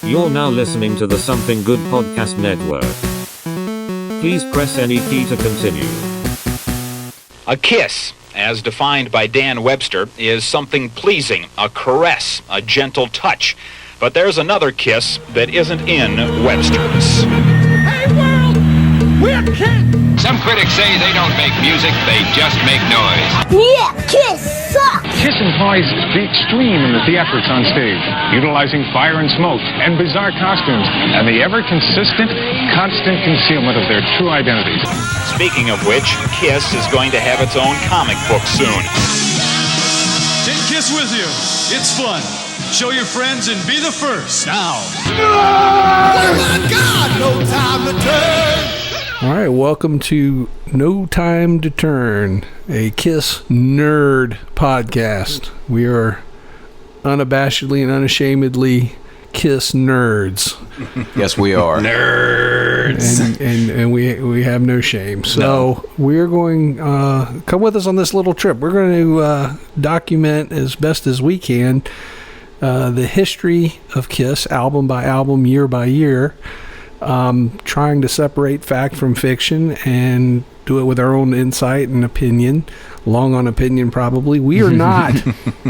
You're now listening to the Something Good Podcast Network. Please press any key to continue. A kiss, as defined by Dan Webster, is something pleasing, a caress, a gentle touch. But there's another kiss that isn't in Webster's. Hey world, we're kids! Some critics say they don't make music, they just make noise. Yeah, Kiss sucks! Kiss implies the extreme in the theatrics on stage, utilizing fire and smoke and bizarre costumes, and the ever-consistent, constant concealment of their true identities. Speaking of which, Kiss is going to have its own comic book soon. Take Kiss with you. It's fun. Show your friends and be the first. Now. Oh my God, no time to turn! All right, welcome to No Time to Turn, a Kiss nerd podcast. We are unabashedly and unashamedly Kiss nerds. Yes, we are. Nerds. And we have no shame. So we're going, come with us on this little trip. We're going to document as best as we can the history of Kiss, album by album, year by year. Trying to separate fact from fiction and do it with our own insight and opinion. Long on opinion, probably. We are not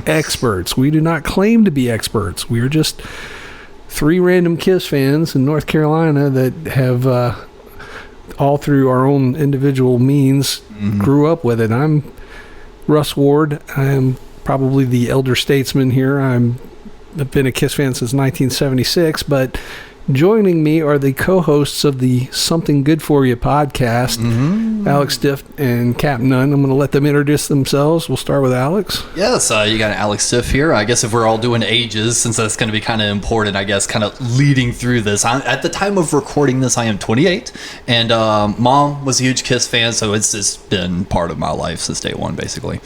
experts. We do not claim to be experts. We are just three random Kiss fans in North Carolina that have, all through our own individual means, grew up with it. I'm Russ Ward. I'm probably the elder statesman here. I've been a Kiss fan since 1976, but joining me are the co-hosts of the Something Good For You podcast, Alex Stiff and Cap Nunn. I'm going to let them introduce themselves. We'll start with Alex. Yes, you got Alex Stiff here. I guess if we're all doing ages, since that's going to be kind of important, I guess, kind of leading through this. At the time of recording this, I am 28, and Mom was a huge Kiss fan, so it's just been part of my life since day one, basically.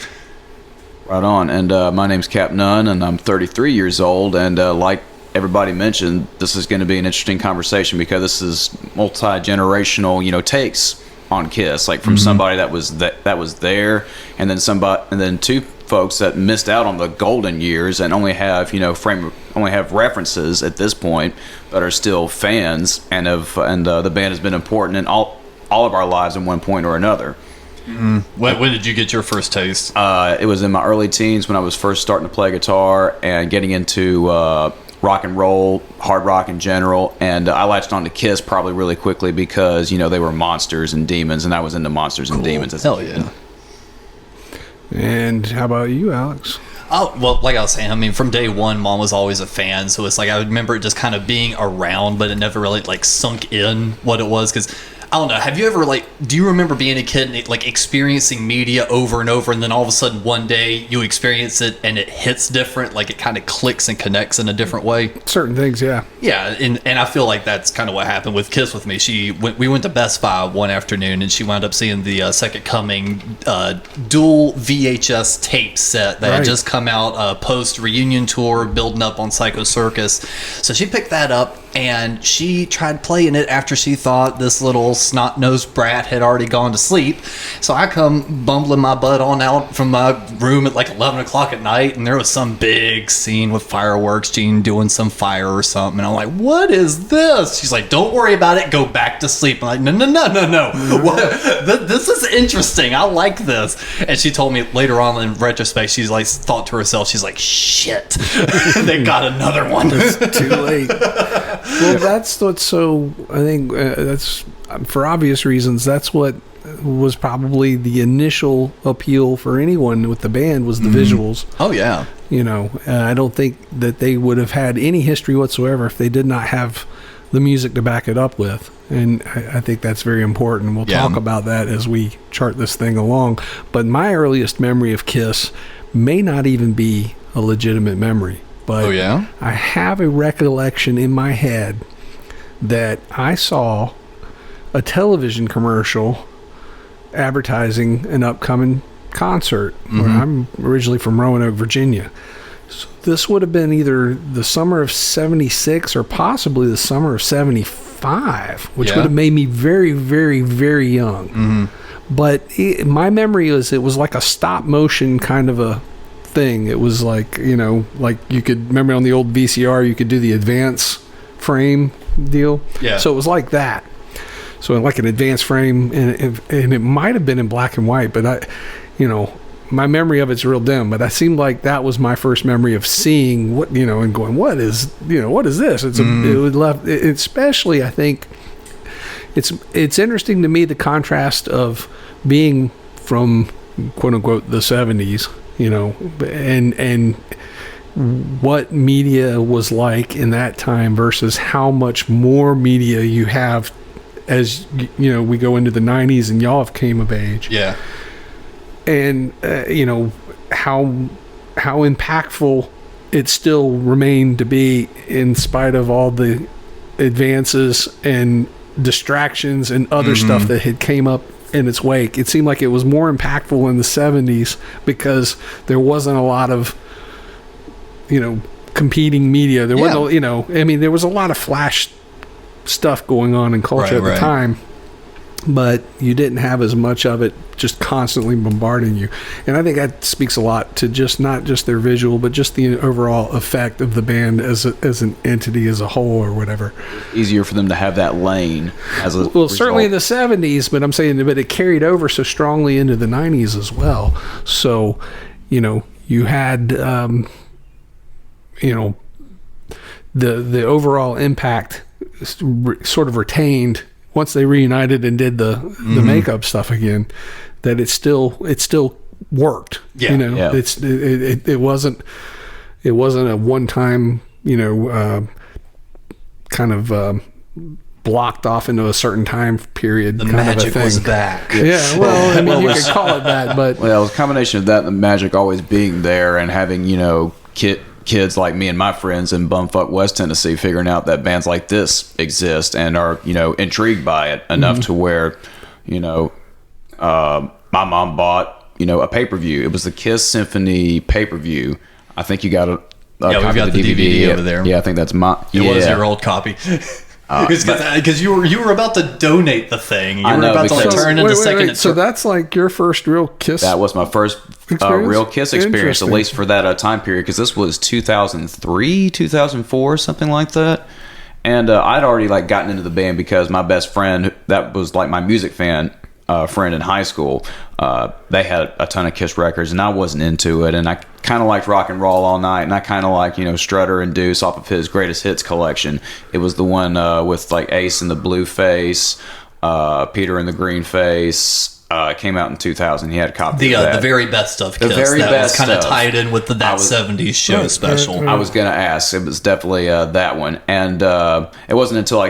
Right on. And my name's Cap Nunn, and I'm 33 years old, and like everybody mentioned, this is going to be an interesting conversation because this is multi-generational, takes on Kiss, like from somebody that was there, and then two folks that missed out on the golden years and only have references at this point, but are still fans, and the band has been important in all of our lives at one point or another. When did you get your first taste? It was in my early teens when I was first starting to play guitar and getting into rock and roll, hard rock in general, and I latched on to Kiss probably really quickly because they were monsters and demons, and I was into monsters and demons. Hell yeah. And how about you, Alex? Oh, well, like I was saying, from day one, Mom was always a fan, so it's like I remember it just kind of being around, but it never really sunk in what it was, because I don't know. Have you ever do you remember being a kid and experiencing media over and over, and then all of a sudden one day you experience it and it hits different, it kind of clicks and connects in a different way? Certain things, yeah. Yeah, and I feel like that's kind of what happened with Kiss with me. We went to Best Buy one afternoon, and she wound up seeing the Second Coming dual VHS tape set that had just come out post reunion tour, building up on Psycho Circus. So she picked that up, and she tried playing it after she thought this little snot-nosed brat had already gone to sleep. So I come bumbling my butt on out from my room at 11 o'clock at night, and there was some big scene with fireworks, Gene doing some fire or something, and I'm like, what is this? She's like, don't worry about it, go back to sleep. I'm like, no. This is interesting, I like this. And she told me later on in retrospect, she's thought to herself, she's like, shit, they got another one. It's too late. Well, that's what's so, I think that's, for obvious reasons, that's what was probably the initial appeal for anyone with the band was the visuals. Oh, yeah. I don't think that they would have had any history whatsoever if they did not have the music to back it up with. And I think that's very important. We'll talk about that as we chart this thing along. But my earliest memory of Kiss may not even be a legitimate memory. But I have a recollection in my head that I saw a television commercial advertising an upcoming concert. Where I'm originally from Roanoke, Virginia. So this would have been either the summer of 76 or possibly the summer of 75, which would have made me very, very, very young. But my memory was, it was like a stop motion kind of a thing. It was like, you could remember on the old VCR, you could do the advance frame deal. Yeah. So it was like that. So like an advanced frame, and it might have been in black and white, but my memory of it's real dim. But I seemed like that was my first memory of seeing what, and going, what is this? It would left, especially I think it's interesting to me, the contrast of being from quote unquote the 70s, and what media was like in that time versus how much more media you have as we go into the 90s and y'all have came of age. Yeah. And how impactful it still remained to be in spite of all the advances and distractions and other stuff that had came up in its wake. It seemed like it was more impactful in the 70s because there wasn't a lot of competing media. There wasn't there was a lot of flash stuff going on in culture at the time, but you didn't have as much of it just constantly bombarding you. And I think that speaks a lot to just not just their visual, but just the overall effect of the band as an entity as a whole or whatever. Easier for them to have that lane as a result. Certainly in the 70s, but I'm saying but it carried over so strongly into the 90s as well. So you had the overall impact sort of retained once they reunited and did the makeup stuff again, that it still worked. It wasn't a one time kind of blocked off into a certain time period. The magic was back. Yeah, well, I mean, you could call it that, but it was a combination of that and the magic always being there, and having kids like me and my friends in bumfuck West Tennessee figuring out that bands like this exist and are intrigued by it enough to where my mom bought a pay-per-view. It was the Kiss Symphony pay-per-view. I think you got a we've got the DVD over there. Yeah, I think that's my it was your old copy. Because you were about to donate the thing. You were about to turn into second. So that's like your first real Kiss. That was my first real Kiss experience, at least for that time period. Because this was 2003, 2004, something like that. And I'd already gotten into the band because my best friend, that was my music fan friend in high school, they had a ton of Kiss records, and I wasn't into it. And I kind of liked Rock and Roll All Night, and I kind of liked Strutter and Deuce off of his greatest hits collection. It was the one with Ace and the Blue Face, Peter and the Green Face. It came out in 2000. He had a copy of that. The very best of Kiss. The very that best was kind of tied in with that 70s show special. I was going to ask. It was definitely that one. And it wasn't until I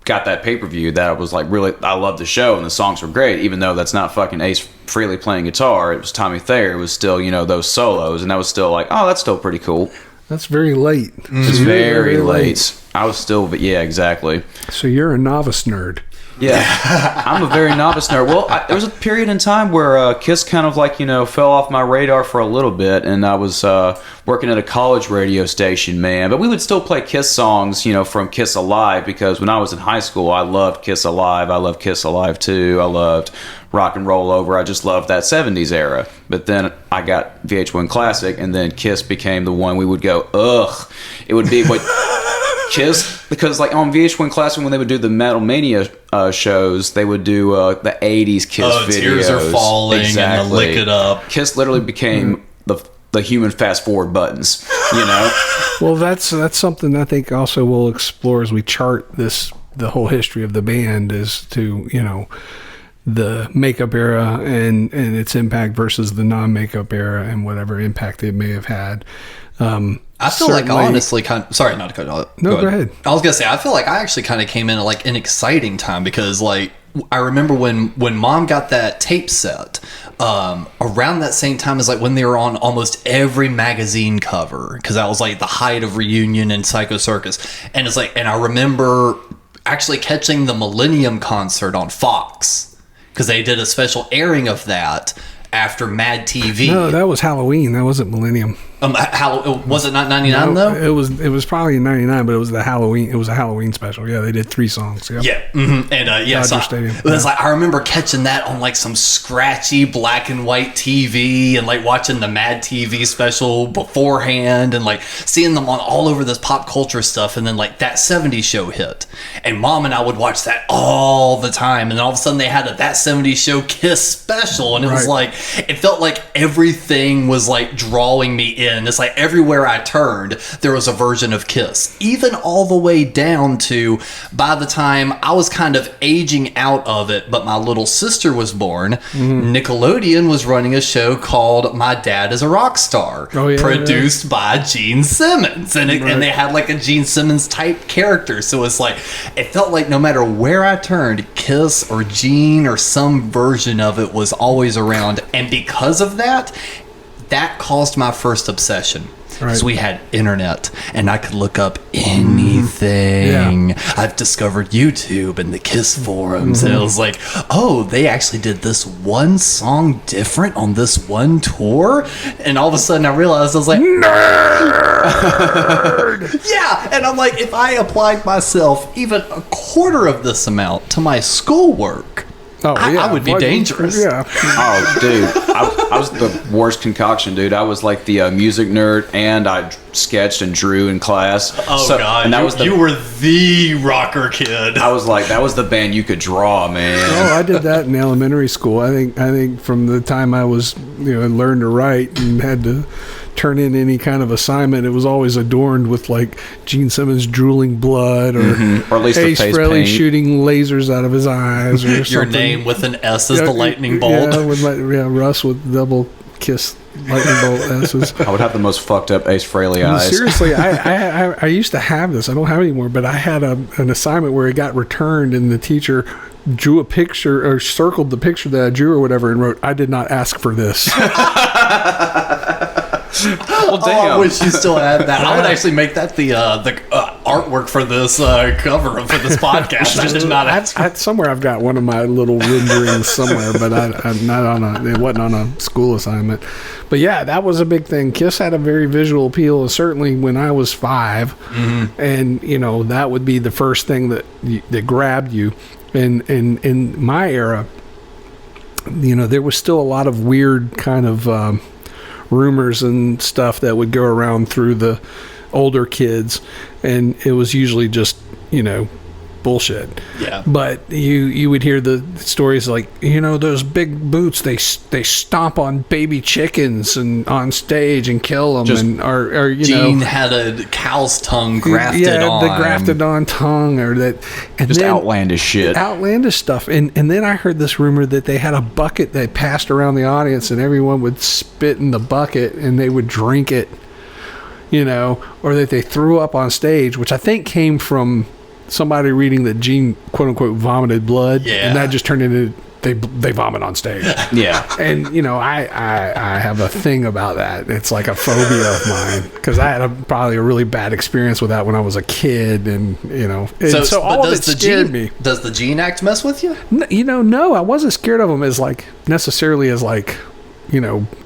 got that pay-per-view that I was really, I loved the show and the songs were great, even though that's not fucking Ace Frehley playing guitar. It was Tommy Thayer. It was still, those solos, and I was still that's still pretty cool. That's very late. It's very late. I was still, but yeah, exactly. So you're a novice nerd. Yeah, I'm a very novice nerd. Well, there was a period in time where Kiss kind of fell off my radar for a little bit, and I was working at a college radio station, man. But we would still play Kiss songs, from Kiss Alive, because when I was in high school, I loved Kiss Alive. I loved Kiss Alive 2. I loved Rock and Roll Over. I just loved that 70s era. But then I got VH1 Classic, and then Kiss became the one we would go, ugh. It would be what... Kiss, because on VH1 Classic, when they would do the Metal Mania shows, they would do the 80s Kiss videos. Tears Are Falling and the Lick It Up. Kiss literally became the human fast forward buttons, Well, that's something I think also we'll explore as we chart the whole history of the band, is to the makeup era and its impact versus the non-makeup era and whatever impact it may have had. I feel like honestly, sorry, not to cut off. No, go ahead. I was gonna say, I feel like I actually kind of came in at an exciting time, because I remember when Mom got that tape set, around that same time as when they were on almost every magazine cover, because that was the height of Reunion and Psycho Circus, and it's and I remember actually catching the Millennium concert on Fox, because they did a special airing of that after Mad TV. No, that was Halloween. That wasn't Millennium. Was it not 99 though? It was probably in 99, but it was a Halloween special. Yeah, they did 3 songs. Yep. Yeah, and so it was like I remember catching that on like some scratchy black and white TV, and like watching the Mad TV special beforehand, and like seeing them on all over this pop culture stuff, and then like that 70s show hit, and Mom and I would watch that all the time, and then all of a sudden they had that 70s show Kiss special, and it was like it felt like everything was like drawing me in. It's like everywhere I turned, there was a version of Kiss. Even all the way down to by the time I was kind of aging out of it, but my little sister was born, Nickelodeon was running a show called My Dad is a Rock Star, produced by Gene Simmons. And they had like a Gene Simmons type character. So it's like, it felt like no matter where I turned, Kiss or Gene or some version of it was always around. And because of that caused my first obsession. Because we had internet and I could look up anything. I've discovered YouTube and the Kiss forums, and it was like, oh, they actually did this one song different on this one tour, and all of a sudden I realized I was like, nerd. Yeah, and I'm like, if I applied myself even a quarter of this amount to my schoolwork, I would be dangerous. Yeah. Oh, dude. I was the worst concoction, dude. I was like the music nerd, and I sketched and drew in class. Oh, God. And you were the rocker kid. I was like, that was the band you could draw, man. Oh, I did that in elementary school. I think from the time I was, learned to write and had to turn in any kind of assignment, it was always adorned with like Gene Simmons drooling blood, or at least Ace Frehley shooting lasers out of his eyes, or your something. name with an S as the lightning bolt. Russ with double Kiss lightning bolt S's. I would have the most fucked up Ace Frehley eyes. Seriously, I used to have this. I don't have it anymore, but I had an assignment where it got returned, and the teacher drew a picture or circled the picture that I drew or whatever, and wrote, "I did not ask for this." Well, damn. I wish you still had that. I would actually make that the artwork for this cover for this podcast. I did not ask. Somewhere I've got one of my little renderings somewhere, but I'm not it wasn't on a school assignment. But yeah, that was a big thing. Kiss had a very visual appeal, certainly when I was 5, and that would be the first thing that grabbed you. And in my era, there was still a lot of weird kind of rumors and stuff that would go around through the older kids, and it was usually just bullshit. Yeah. But you would hear the stories like, those big boots, they stomp on baby chickens and on stage and kill them, or Gene had a cow's tongue grafted on. the grafted on tongue, or that, and just then, outlandish shit, outlandish stuff. And then I heard this rumor that they had a bucket that passed around the audience, and everyone would spit in the bucket and they would drink it, or that they threw up on stage, which I think came from somebody reading that Gene quote unquote vomited blood, and that just turned into they vomit on stage. Yeah. And I have a thing about that. It's like a phobia of mine, because I had probably a really bad experience with that when I was a kid, and so all of it scared me. Does the Gene act mess with you? No, I wasn't scared of him as like necessarily as like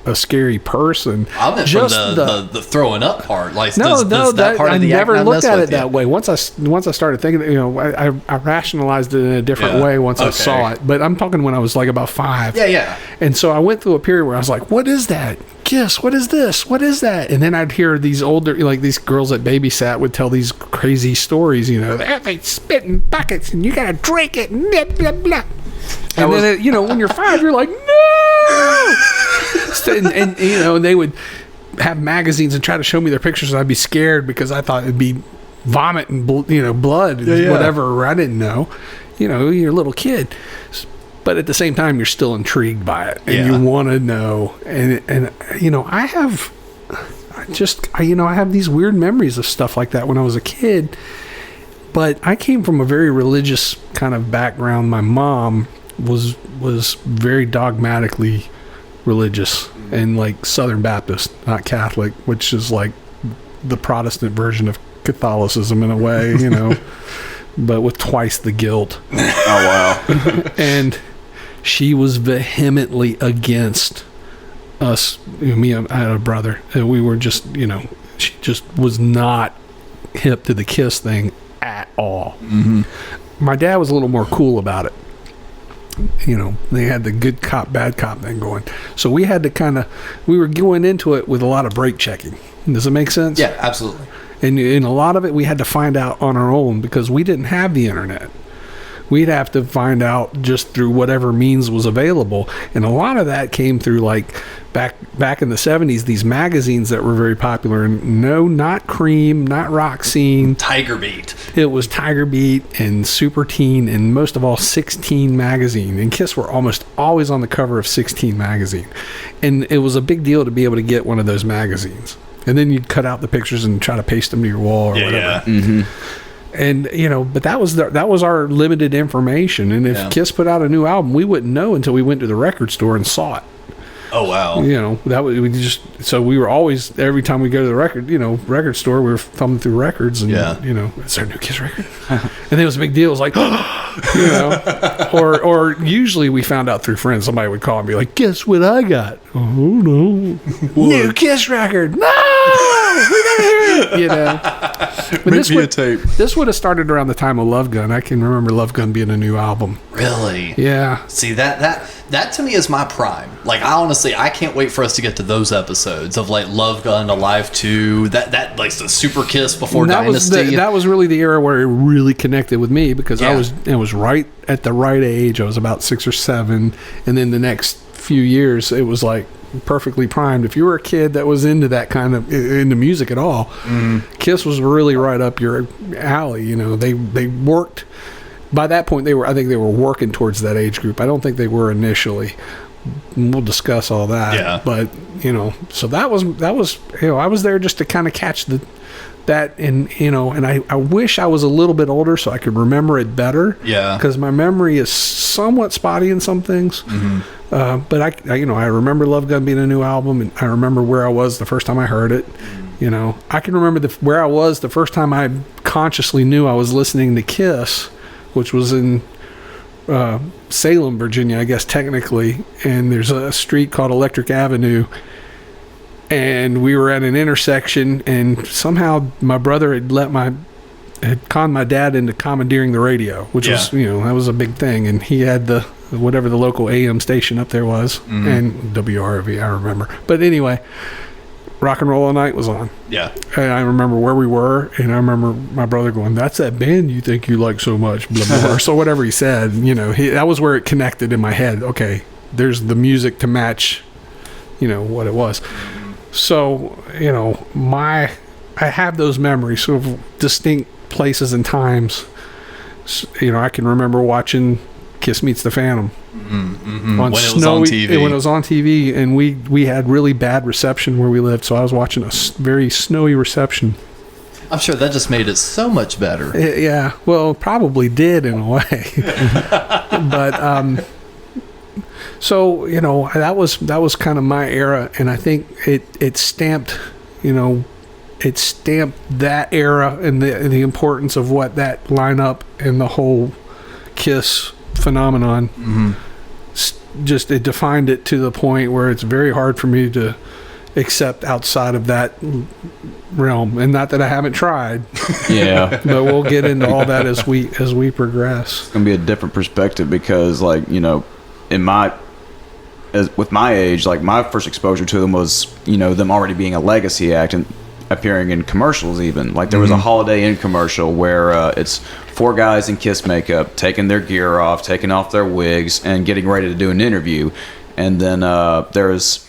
a scary person. I meant just from the throwing up part. Like, does that part I of the never act looked at it you? that way. Once I started thinking, I rationalized it in a different way once I saw it. But I'm talking when I was like about 5. Yeah. And so I went through a period where I was like, "What is that? Kiss? What is this? What is that?" And then I'd hear these older, like these girls that babysat would tell these crazy stories. They spit in buckets and you gotta drink it. Blah, blah, blah. And then when you're 5, you're like, no. and they would have magazines and try to show me their pictures, and I'd be scared because I thought it'd be vomit and blood, whatever. I didn't know. You're a little kid, but at the same time, you're still intrigued by it, and you want to know. And I have these weird memories of stuff like that when I was a kid. But I came from a very religious kind of background. My mom was very dogmatically religious and like Southern Baptist, not Catholic, which is like the Protestant version of Catholicism in a way, but with twice the guilt. Oh, wow. And she was vehemently against us, I had a brother, and we were just, she just was not hip to the Kiss thing at all. Mm-hmm. My dad was a little more cool about it. They had the good cop, bad cop thing going. So we had to we were going into it with a lot of brake checking. Does it make sense? Yeah, absolutely. And in a lot of it, we had to find out on our own because we didn't have the internet. We'd have to find out just through whatever means was available. And a lot of that came through, like, back in the 70s, these magazines that were very popular. And no, not Cream, not Rock Scene. Tiger Beat. It was Tiger Beat and Super Teen and most of all 16 magazine. And Kiss were almost always on the cover of 16 magazine. And it was a big deal to be able to get one of those magazines. And then you'd cut out the pictures and try to paste them to your wall or whatever. Yeah. Mm-hmm. And but that was our limited information. And if Kiss put out a new album, we wouldn't know until we went to the record store and saw it. Oh wow! That was so we were always, every time we go to the record store, we were thumbing through records and is there a new Kiss record? And it was a big deal. It was like or usually we found out through friends. Somebody would call and be like, "Guess what I got? Oh no, new Kiss record! No, we gotta hear it." But Make me a tape. This would have started around the time of Love Gun. I can remember Love Gun being a new album. Really? Yeah. See, that to me is my prime. Like, I can't wait for us to get to those episodes of like Love Gun, Alive 2, that like the Super Kiss before Dynasty. That was really the era where it really connected with me because I was right at the right age. I was about 6 or 7, and then the next few years it was like perfectly primed. If you were a kid that was into that kind of into music at all, Kiss was really right up your alley. They worked. By that point, I think they were working towards that age group. I don't think they were initially. And we'll discuss all that. Yeah. But so that was I was there just to kind of catch that, and and I wish I was a little bit older so I could remember it better. Yeah. Because my memory is somewhat spotty in some things. Mm-hmm. But I remember Love Gun being a new album, and I remember where I was the first time I heard it. I can remember where I was the first time I consciously knew I was listening to Kiss, which was in Salem, Virginia, I guess technically, and there's a street called Electric Avenue, and we were at an intersection, and somehow my brother had conned my dad into commandeering the radio, which was that was a big thing, and he had whatever the local AM station up there was, and WRV, I remember. But anyway, Rock and Roll All Night was on. Yeah. And I remember where we were, and I remember my brother going, "That's that band you think you like so much," blah, blah, blah. So whatever he said, that was where it connected in my head. Okay, there's the music to match, what it was. So, I have those memories of distinct places and times. I can remember watching Kiss Meets the Phantom. Mm-hmm. On when it was on TV. When it was on TV, and we had really bad reception where we lived, so I was watching a very snowy reception. I'm sure that just made it so much better. Yeah, well, probably did in a way. But so that was kind of my era, and I think it stamped that era and the importance of what that lineup and the whole Kiss phenomenon. Mm-hmm. Just it defined it to the point where it's very hard for me to accept outside of that realm, and not that I haven't tried. Yeah. But we'll get into all that as we progress. It's gonna be a different perspective because, like, with my age, like, my first exposure to them was them already being a legacy act and appearing in commercials. Even like there was a Holiday Inn commercial where it's 4 guys in Kiss makeup taking their gear off, taking off their wigs, and getting ready to do an interview. And then there's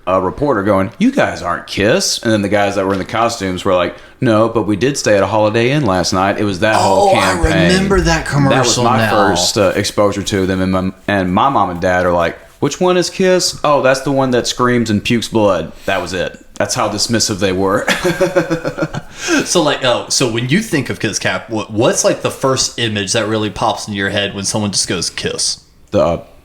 a reporter going, "You guys aren't Kiss." And then the guys that were in the costumes were like, "No, but we did stay at a Holiday Inn last night." It was that whole campaign. I remember that commercial. That was my first exposure to them. And my mom and dad are like, "Which one is Kiss?" "Oh, that's the one that screams and pukes blood." That was it. That's how dismissive they were. So when you think of Kiss, Cap, what's like the first image that really pops into your head when someone just goes Kiss?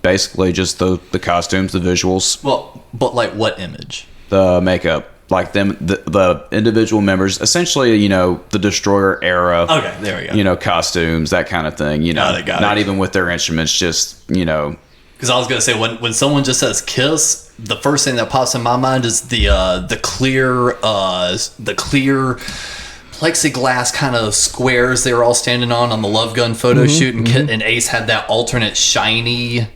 Basically just the costumes, the visuals. Well, but like what image? The makeup, like them, the individual members, essentially, the Destroyer era. Okay, there we go. Costumes, that kind of thing. Got it. Not even with their instruments, just. Because I was gonna say when someone just says Kiss, the first thing that pops in my mind is the clear plexiglass kind of squares they were all standing on the Love Gun photo shoot, and Ace had that alternate shiny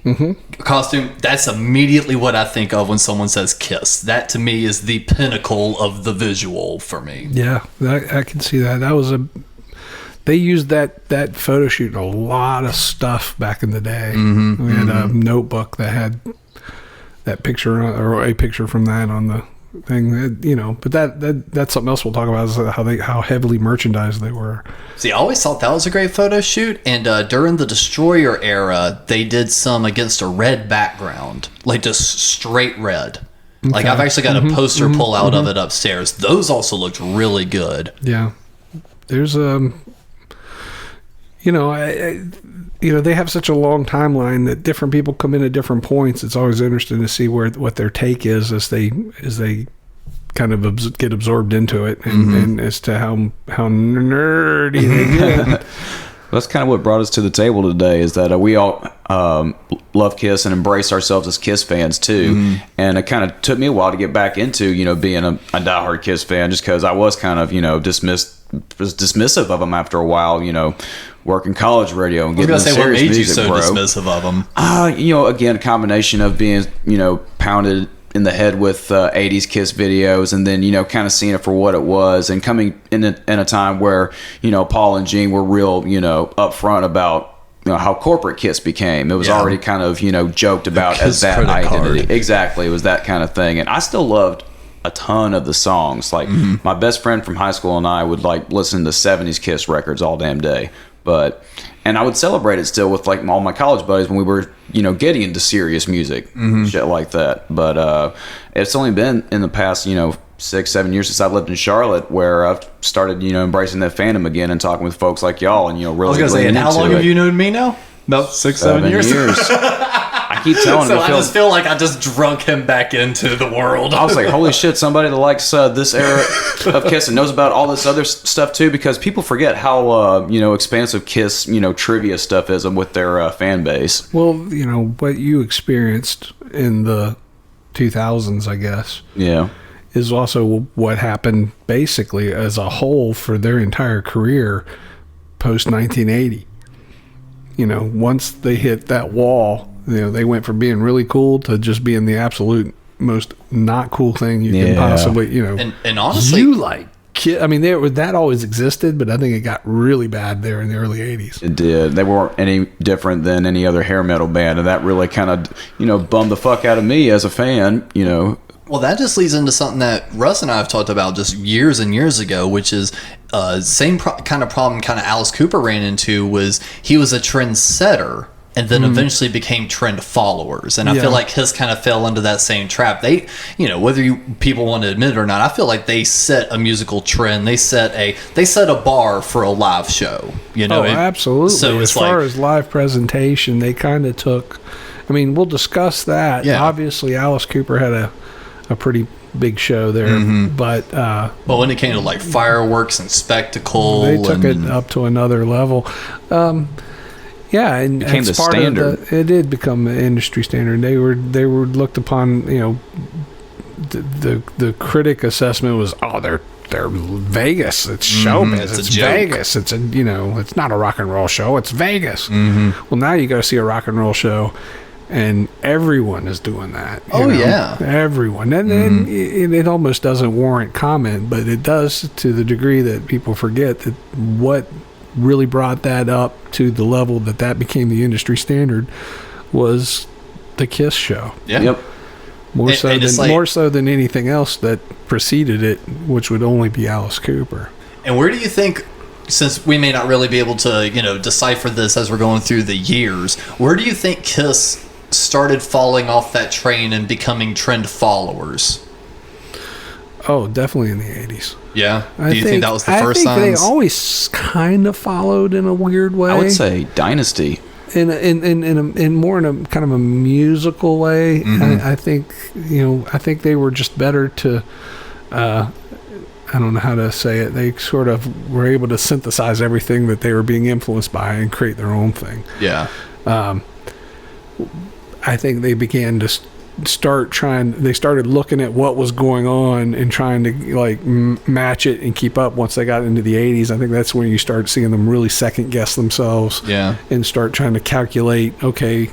costume. That's immediately what I think of when someone says Kiss. That to me is the pinnacle of the visual for me. Yeah, I can see that. They used that photo shoot in a lot of stuff back in the day. We had a notebook that had that picture or a picture from that on the thing, but that's something else we'll talk about, is how heavily merchandised they were. See, I always thought that was a great photo shoot, and during the Destroyer era, they did some against a red background, like just straight red. Okay. Like I've actually got a poster pull out of it upstairs. Those also looked really good. Yeah, there's they have such a long timeline that different people come in at different points. It's always interesting to see what their take is as they kind of get absorbed into it, and as to how nerdy they get. That's kind of what brought us to the table today, is that we all love Kiss and embrace ourselves as Kiss fans too. And it kind of took me a while to get back into being a diehard Kiss fan, just because I was kind of dismissive of them after a while, working college radio and getting serious what made music, you so bro. dismissive of them? Again, a combination of being pounded in the head with 80s Kiss videos, and then kind of seeing it for what it was, and coming in a time where Paul and Gene were real upfront about how corporate Kiss became. It was already kind of joked about as that identity. Card. Exactly, it was that kind of thing. And I still loved a ton of the songs. Like my best friend from high school and I would listen to 70s Kiss records all damn day. And I would celebrate it still with all my college buddies when we were getting into serious music, shit like that. But it's only been in the past 6-7 years since I've lived in Charlotte where I've started embracing that fandom again and talking with folks like y'all, and really. I was gonna say, and how long have you known me now? About 6-7 years. I keep telling him. So I just feel like I just drunk him back into the world. I was like, holy shit, somebody that likes this era of Kiss and knows about all this other stuff too, because people forget how expansive Kiss trivia stuff is with their fan base. Well, what you experienced in the 2000s, I guess. Yeah. Is also what happened basically as a whole for their entire career post 1980. Once they hit that wall, they went from being really cool to just being the absolute most not cool thing you can possibly, And honestly, that always existed, but I think it got really bad there in the early 80s. It did. They weren't any different than any other hair metal band, and that really kind of, bummed the fuck out of me as a fan, Well, that just leads into something that Russ and I have talked about just years and years ago, which is same kind of problem kind of Alice Cooper ran into. Was he was a trendsetter and then eventually became trend followers, and I feel like his kind of fell into that same trap. They, whether people want to admit it or not, I feel like they set a musical trend. They set a bar for a live show. Absolutely. So as far as live presentation, they kind of took. We'll discuss that. Yeah. Obviously, Alice Cooper had a pretty big show there, but when it came to fireworks and spectacle, they took it up to another level. And became the part standard. It did become an industry standard. They were looked upon. The critic assessment was, they're Vegas. It's showbiz. It's Vegas. It's it's not a rock and roll show. It's Vegas. Well, now you go see a rock and roll show, and everyone is doing that. Everyone. And it almost doesn't warrant comment, but it does to the degree that people forget that what really brought that up to the level that became the industry standard was the Kiss show. Yeah. Yep. More so than anything else that preceded it, which would only be Alice Cooper. And where do you think, since we may not really be able to, decipher this as we're going through the years, where do you think Kiss started falling off that train and becoming trend followers? Oh, definitely in the 80s. Yeah? Do you think that was the first signs? I think they always kind of followed in a weird way. I would say Dynasty. In more in a kind of a musical way. I think they were just better to I don't know how to say it. They sort of were able to synthesize everything that they were being influenced by and create their own thing. Yeah. I think they began to they started looking at what was going on and trying to like match it and keep up. Once they got into the 80s, I think that's when you start seeing them really second guess themselves, and start trying to calculate, okay,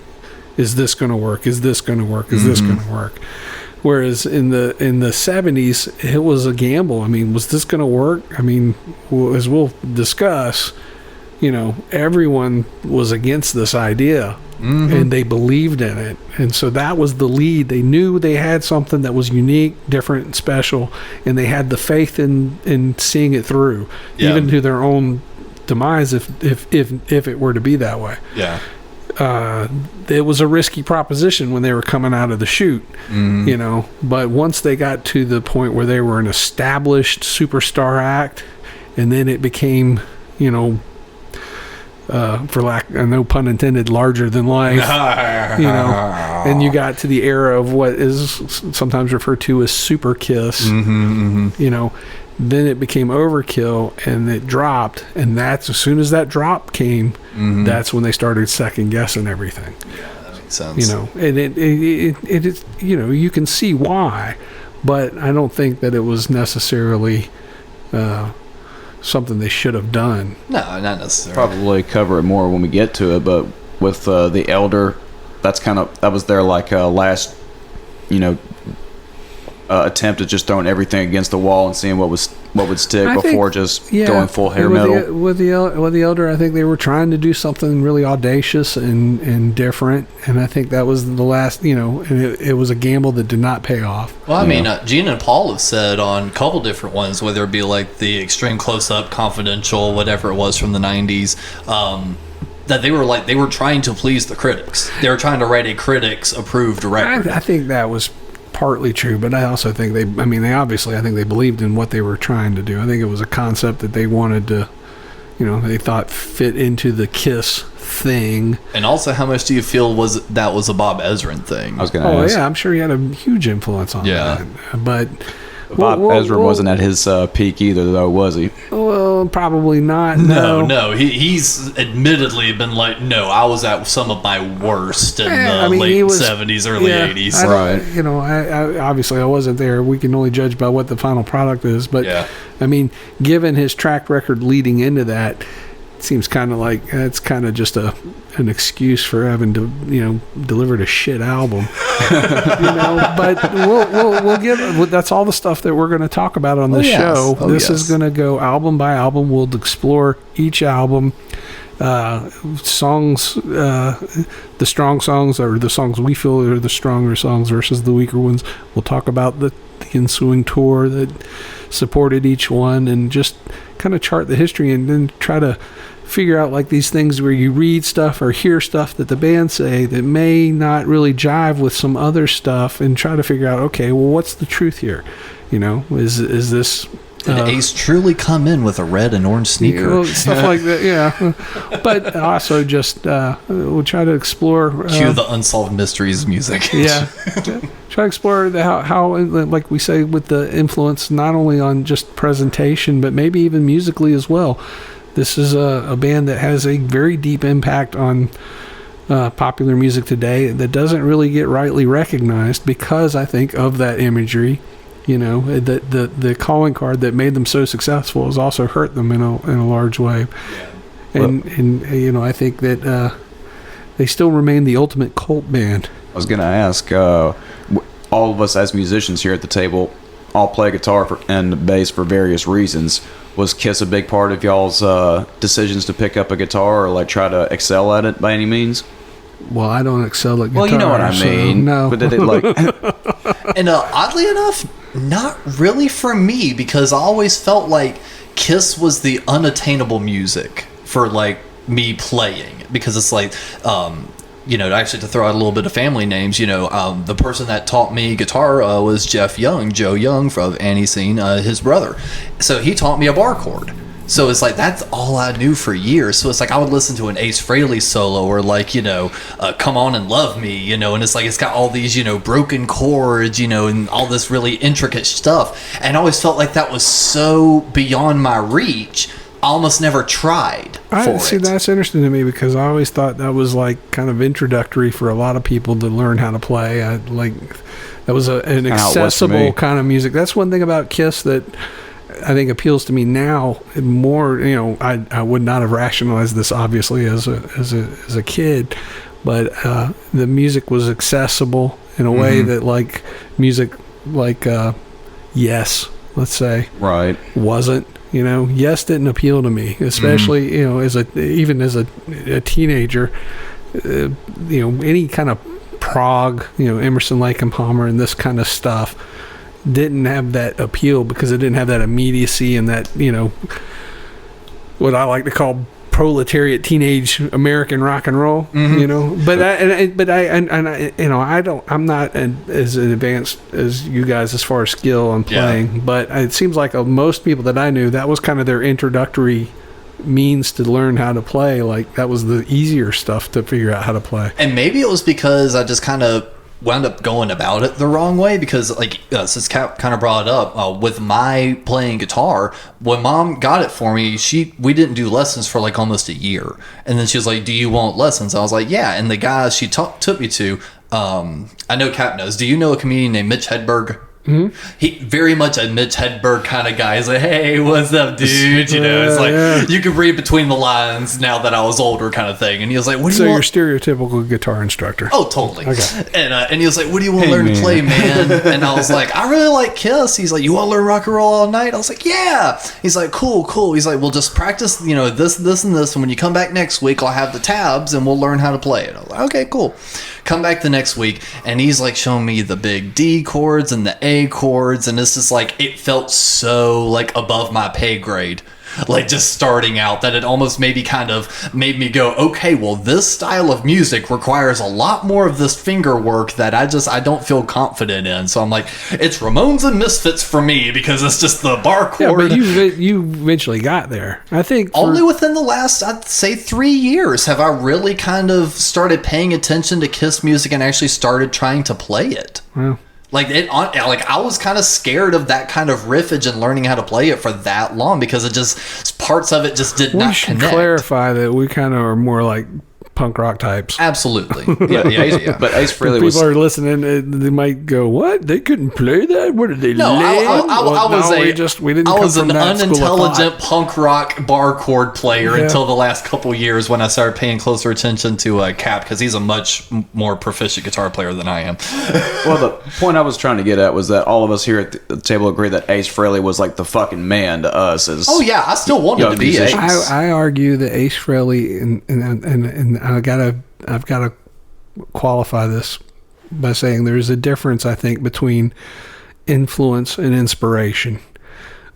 is this going to work? Is this going to work? Is this going to work? Whereas in the 70s, it was a gamble. I mean, was this going to work? I mean, as we'll discuss, everyone was against this idea, and they believed in it. And so that was the lead. They knew they had something that was unique, different, and special, and they had the faith in seeing it through, even to their own demise if it were to be that way. Yeah. It was a risky proposition when they were coming out of the chute, but once they got to the point where they were an established superstar act, and then it became, for lack, no pun intended, larger than life, and you got to the era of what is sometimes referred to as super Kiss, then it became overkill and it dropped, and that's as soon as that drop came, that's when they started second guessing everything. Yeah, that makes sense. And it is, you can see why, but I don't think that it was necessarily something they should have done. No, not necessarily. Probably cover it more when we get to it, but with the Elder, that was their last, attempt at just throwing everything against the wall and seeing what would stick before just going full hair metal. With the Elder, I think they were trying to do something really audacious and different, and I think that was the last, and it was a gamble that did not pay off. Well, I mean, Gina and Paul have said on a couple different ones, whether it be like the Extreme Close-Up, Confidential, whatever it was from the 90s, that they were trying to please the critics. They were trying to write a critics-approved record. I think that was partly true, but I also think I think they believed in what they were trying to do. I think it was a concept that they wanted to, they thought fit into the Kiss thing. And also, how much do you feel was a Bob Ezrin thing? I was going to ask. Yeah, I'm sure he had a huge influence on that. But Bob Ezrin wasn't at his peak either, though, was he? Well, probably not. No. He's admittedly been like, no, I was at some of my worst in the late 70s, early 80s. Right. I obviously I wasn't there. We can only judge by what the final product is. But, I mean, given his track record leading into that, it seems kind of like it's kind of just an excuse for having to delivered a shit album. But we'll give that's all the stuff that we're going to talk about on this show. This is going to go album by album. We'll explore each album, songs, the strong songs, or the songs we feel are the stronger songs versus the weaker ones. We'll talk about the ensuing tour that supported each one, and just kind of chart the history, and then try to figure out like these things where you read stuff or hear stuff that the band say that may not really jive with some other stuff, and try to figure out, okay, well, what's the truth here? Is this did Ace truly come in with a red and orange sneaker? Stuff like that, But also just we'll try to explore cue the Unsolved Mysteries music. Try to explore how, like we say, with the influence not only on just presentation, but maybe even musically as well. This is a band that has a very deep impact on popular music today that doesn't really get rightly recognized because, I think, of that imagery. The calling card that made them so successful has also hurt them in a large way. And I think that they still remain the ultimate cult band. I was going to ask, all of us as musicians here at the table all play guitar and bass for various reasons. Was Kiss a big part of y'all's decisions to pick up a guitar or try to excel at it by any means? Well, I don't excel at guitar. Well, you know what I mean. No. But did it And oddly enough, not really for me, because I always felt like Kiss was the unattainable music for me playing, because it's actually, to throw out a little bit of family names, the person that taught me guitar was Jeff Young, Joe Young from Annie Scene, his brother. So he taught me a bar chord. So it's that's all I knew for years. So it's I would listen to an Ace Frehley solo or Come On and Love Me, and it's it's got all these, broken chords, and all this really intricate stuff. And I always felt like that was so beyond my reach almost never tried for See, it. that's interesting to me because I always thought that was like kind of introductory for a lot of people to learn how to play. That was an accessible kind of music. That's one thing about Kiss that I think appeals to me now more. I would not have rationalized this obviously as a kid, but the music was accessible in a way that like music like Yes, let's say, right, wasn't. Yes didn't appeal to me, especially as a teenager. Any kind of prog, Emerson, Lake and Palmer, and this kind of stuff didn't have that appeal because it didn't have that immediacy and that what I like to call proletariat teenage American rock and roll. But I'm not as advanced as you guys as far as skill on playing, but it seems like most people that I knew, that was kind of their introductory means to learn how to play. Like that was the easier stuff to figure out how to play. And maybe it was because I just kind of wound up going about it the wrong way because since Cap kind of brought it up with my playing guitar, when Mom got it for me, we didn't do lessons for like almost a year, and then she was like, do you want lessons? I was like, yeah. And the guy she took me to, I know Cap knows, do you know a comedian named Mitch Hedberg? He very much a Mitch Hedberg kind of guy. He's like, hey, what's up, dude? It's like you could read between the lines now that I was older, kind of thing. And he was like, "What do you want?" So you're stereotypical guitar instructor. Oh, totally. Okay. And he was like, "What do you want to learn to play, man?" And I was like, "I really like Kiss." He's like, "You want to learn rock and roll all night?" I was like, "Yeah." He's like, "Cool." He's like, "We'll just practice, this, and this. And when you come back next week, I'll have the tabs and we'll learn how to play it." I was like, "Okay, cool." Come back the next week, and he's like showing me the big D chords and the A chords, and it's just like it felt so like above my pay grade, like just starting out, that it almost maybe kind of made me go, okay, well, this style of music requires a lot more of this finger work that I don't feel confident in. So I'm like, it's Ramones and Misfits for me because it's just the bar chord. Yeah, but you eventually got there. I think only within the last, I'd say, 3 years have I really kind of started paying attention to Kiss music and actually started trying to play it. Well, I was kind of scared of that kind of riffage and learning how to play it for that long because it just parts of it just did not connect. We should clarify that we kind of are more like punk rock types. Absolutely. Yeah. But Ace Frehley people are listening, they might go, "What? They couldn't play that? What did they?" No, we didn't. I was come an from that school of unintelligent thought. punk rock bar chord player until the last couple years when I started paying closer attention to Cap because he's a much more proficient guitar player than I am. Well, the point I was trying to get at was that all of us here at the table agree that Ace Frehley was like the fucking man to us. Oh yeah, I still wanted to be Ace. I argue that Ace Frehley and I've got to qualify this by saying there's a difference, I think, between influence and inspiration.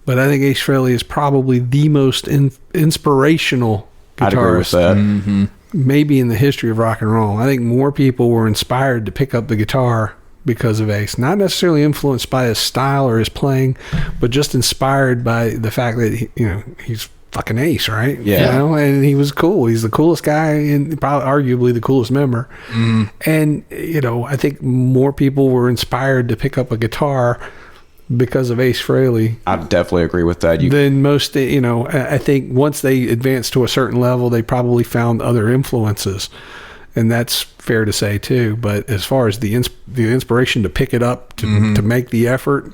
But I think Ace Frehley is probably the most inspirational guitarist. I'd agree with that. Maybe in the history of rock and roll. I think more people were inspired to pick up the guitar because of Ace. Not necessarily influenced by his style or his playing, but just inspired by the fact that he's fucking Ace, right? Yeah. And he was cool. He's the coolest guy and probably arguably the coolest member. And, I think more people were inspired to pick up a guitar because of Ace Frehley. I definitely agree with that. Than most, I think once they advanced to a certain level, they probably found other influences. And that's fair to say too. But as far as the inspiration to pick it up, to make the effort,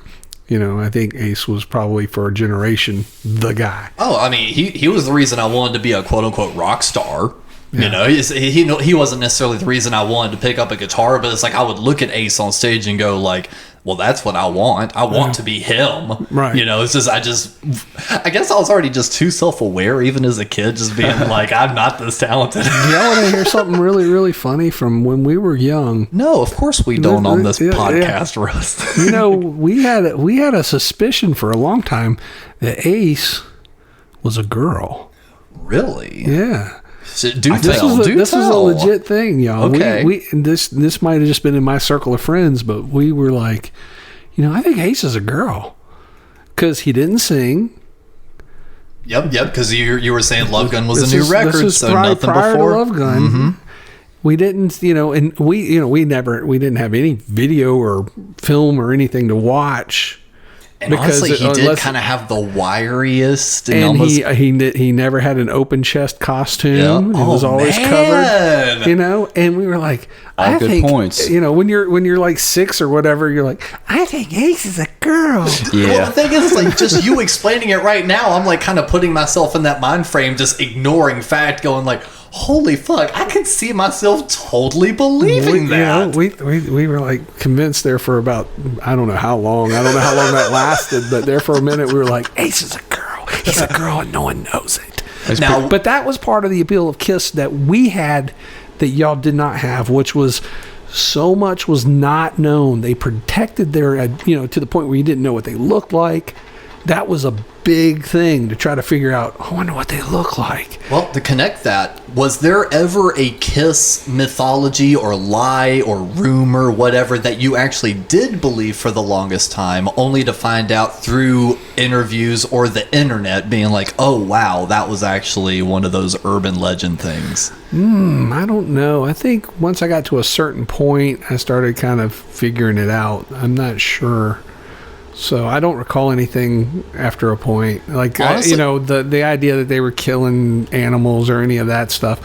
I think Ace was probably for a generation the guy. Oh, I mean, he was the reason I wanted to be a quote unquote rock star. Yeah. He wasn't necessarily the reason I wanted to pick up a guitar, but it's like I would look at Ace on stage and go like, well, that's what I want. I want to be him. Right. It's just, I guess I was already just too self-aware, even as a kid, just being like, I'm not this talented. Y'all want to hear something really, really funny from when we were young? No, of course we don't on this podcast, Russ. We had a suspicion for a long time that Ace was a girl. Really? Yeah. This is a legit thing, y'all. Okay. This might have just been in my circle of friends, but we were like, I think Ace is a girl because he didn't sing. Yep. Because you were saying Love Gun was a new record, this was so prior nothing before to Love Gun. We didn't, and we didn't have any video or film or anything to watch And honestly, he did kind of have the wiriest, and almost he never had an open chest costume. Yep. It was always covered, you know. And we were like, all good points. You know, when you're like 6 or whatever, you're like, I think Ace is a girl. Yeah. Well, the thing is, like, just you explaining it right now, I'm like kind of putting myself in that mind frame, just ignoring fact, going like, holy fuck, I could see myself totally believing that. You know, we were like convinced there for about, I don't know how long that lasted, but there for a minute we were like, Ace is a girl. He's a girl and no one knows it. But that was part of the appeal of Kiss that we had that y'all did not have, which was so much was not known. They protected their, to the point where you didn't know what they looked like. That was a big thing to try to figure out, I wonder what they look like. Well, to connect that, was there ever a Kiss mythology or lie or rumor, whatever, that you actually did believe for the longest time, only to find out through interviews or the internet being like, oh, wow, that was actually one of those urban legend things? I don't know. I think once I got to a certain point, I started kind of figuring it out. I'm not sure. So I don't recall anything after a point. Like, the idea that they were killing animals or any of that stuff,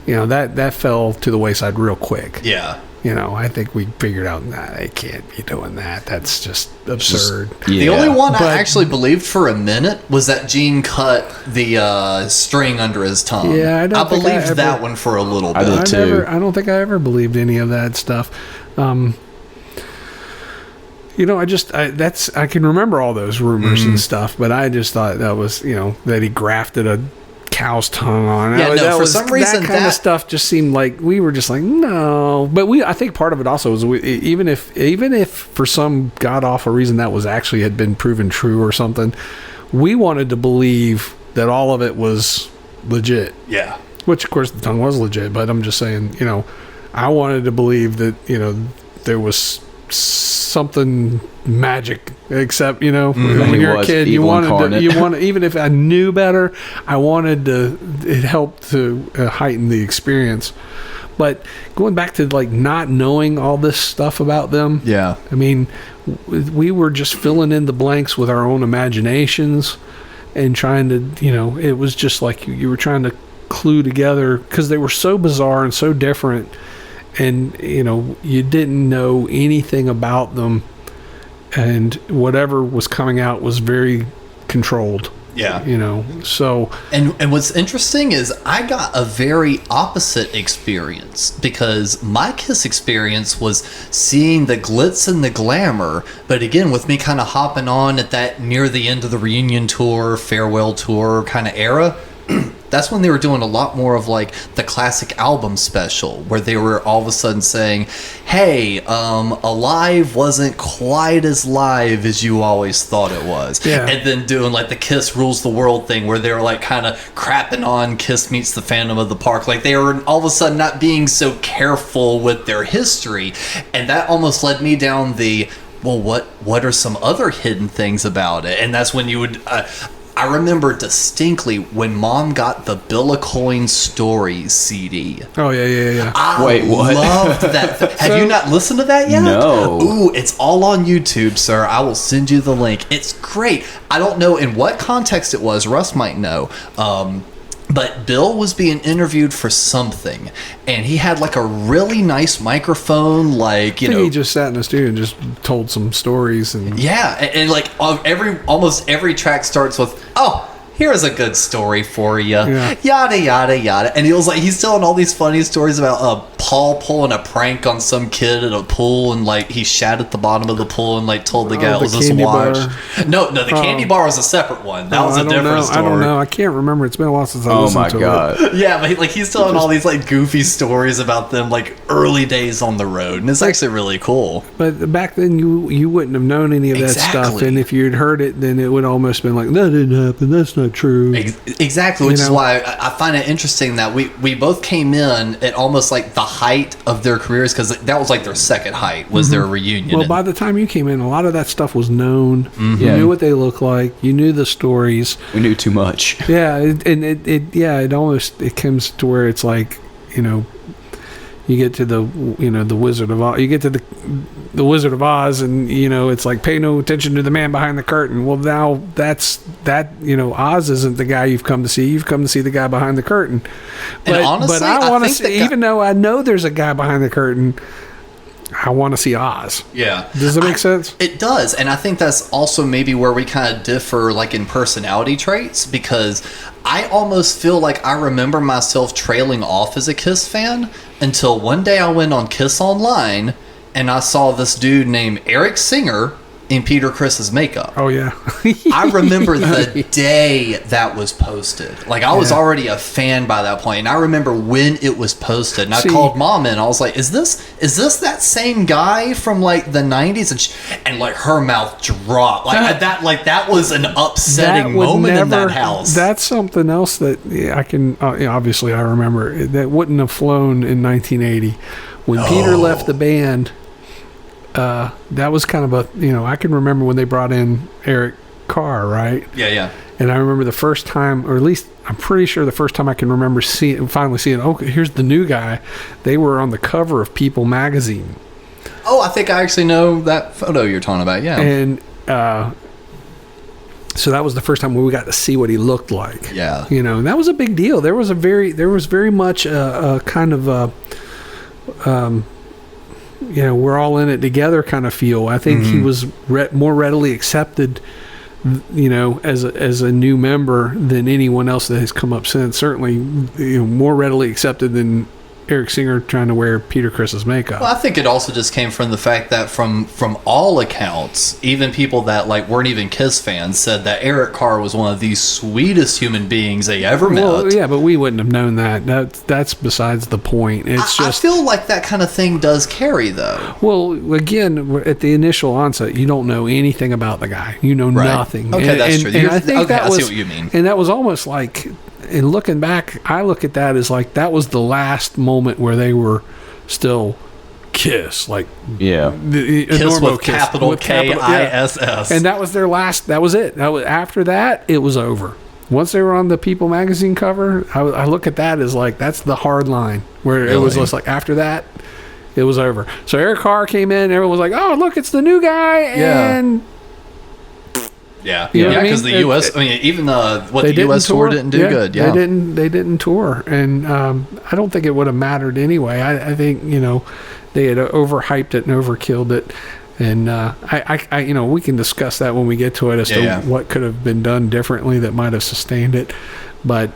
that fell to the wayside real quick. Yeah. I think we figured out, they can't be doing that. That's just absurd. The only one I actually believed for a minute was that Gene cut the string under his tongue. Yeah, I believed that one for a little bit. I did too. I don't think I ever believed any of that stuff. I can remember all those rumors and stuff, but I just thought that was, that he grafted a cow's tongue on. Yeah, for some reason that kind of stuff just seemed like we were just like, no. But I think part of it also was even if for some god awful reason that was actually had been proven true or something, we wanted to believe that all of it was legit. Yeah. Which of course the tongue was legit, but I'm just saying, I wanted to believe that, there was something magic, except when you're a kid, you wanted even if I knew better, I wanted it helped to heighten the experience. But going back to like not knowing all this stuff about them, I mean, we were just filling in the blanks with our own imaginations and trying to, it was just like you were trying to clue together because they were so bizarre and so different. And, you didn't know anything about them. And whatever was coming out was very controlled. Yeah. So. And what's interesting is I got a very opposite experience because my Kiss experience was seeing the glitz and the glamour. But again, with me kind of hopping on at that near the end of the reunion tour, farewell tour kind of era. That's when they were doing a lot more of like the classic album special where they were all of a sudden saying, hey, Alive wasn't quite as live as you always thought it was. Yeah. And then doing like the Kiss Rules the World thing where they were like kind of crapping on Kiss Meets the Phantom of the Park. Like they were all of a sudden not being so careful with their history. And that almost led me down the, well, what are some other hidden things about it? And that's when you would... I remember distinctly when Mom got the Bill of Coin Stories CD. Oh, yeah. Wait, what? Loved that. Have you not listened to that yet? No. Ooh, it's all on YouTube, sir. I will send you the link. It's great. I don't know in what context it was. Russ might know. But Bill was being interviewed for something, and he had like a really nice microphone, like I think he just sat in the studio and just told some stories, and and like almost every track starts with, oh, here's a good story for you, yada yada yada, and he was like he's telling all these funny stories about Paul pulling a prank on some kid at a pool, and like he shat at the bottom of the pool and like told the guy it was his watch. No, the candy bar was a separate one. That was a different story. I don't know. I can't remember. It's been a while since I listened to it. Oh my god. Yeah, but like he's telling all these like goofy stories about them like early days on the road, and it's actually really cool. But back then you wouldn't have known any of that stuff, and if you'd heard it, then it would almost been like that didn't happen. That's not true. Exactly, which is why I find it interesting that we both came in at almost like the height of their careers, because that was like their second height was their reunion. Well, by the time you came in, a lot of that stuff was known. You knew what they looked like. You knew the stories. We knew too much. Yeah, it comes to where it's like, you get to the Wizard of Oz. You get to the Wizard of Oz, and it's like, pay no attention to the man behind the curtain. Well, now that's Oz isn't the guy you've come to see. You've come to see the guy behind the curtain. But, and honestly, but I want to see, even though I know there's a guy behind the curtain, I want to see Oz. Yeah. Does that make sense? It does. And I think that's also maybe where we kind of differ, like in personality traits, because I almost feel like I remember myself trailing off as a Kiss fan until one day I went on Kiss Online and I saw this dude named Eric Singer in Peter Criss's makeup. Oh, yeah. I remember the day that was posted. Like, I was already a fan by that point, and I remember when it was posted. And I called Mom in. I was like, "Is this that same guy from like the '90s?" And like her mouth dropped. Like that was an upsetting moment in that house. That's something else that I can obviously I remember that wouldn't have flown in 1980 when Peter left the band. That was kind of I can remember when they brought in Eric Carr, right? Yeah. And I remember the first time, or at least I'm pretty sure the first time I can remember finally seeing, okay, here's the new guy. They were on the cover of People magazine. Oh, I think I actually know that photo you're talking about, yeah. And so that was the first time where we got to see what he looked like. Yeah. And that was a big deal. There was very much a kind of we're all in it together kind of feel. I think he was more readily accepted, as a new member than anyone else that has come up since. Certainly, more readily accepted than Eric Singer trying to wear Peter Criss's makeup. Well, I think it also just came from the fact that from all accounts, even people that like weren't even Kiss fans said that Eric Carr was one of the sweetest human beings they ever met. Well, yeah, but we wouldn't have known that. That's besides the point. It's I feel like that kind of thing does carry, though. Well, again, at the initial onset, you don't know anything about the guy. You know nothing. Okay, that's true. And I think I see what you mean. And that was almost like, and looking back, I look at that as like that was the last moment where they were still Kiss, like the Kiss with Kiss, capital with Kiss, and that was their last. That was it. After that, it was over. Once they were on the People magazine cover, I look at that as like that's the hard line where it was just like after that, it was over. So Eric Carr came in, everyone was like, "Oh, look, it's the new guy," and. Yeah, because the U.S. even the U.S. tour didn't do good. Yeah, they didn't tour, and I don't think it would have mattered anyway. I think they had overhyped it and overkilled it, and I we can discuss that when we get to it as to what could have been done differently that might have sustained it, but.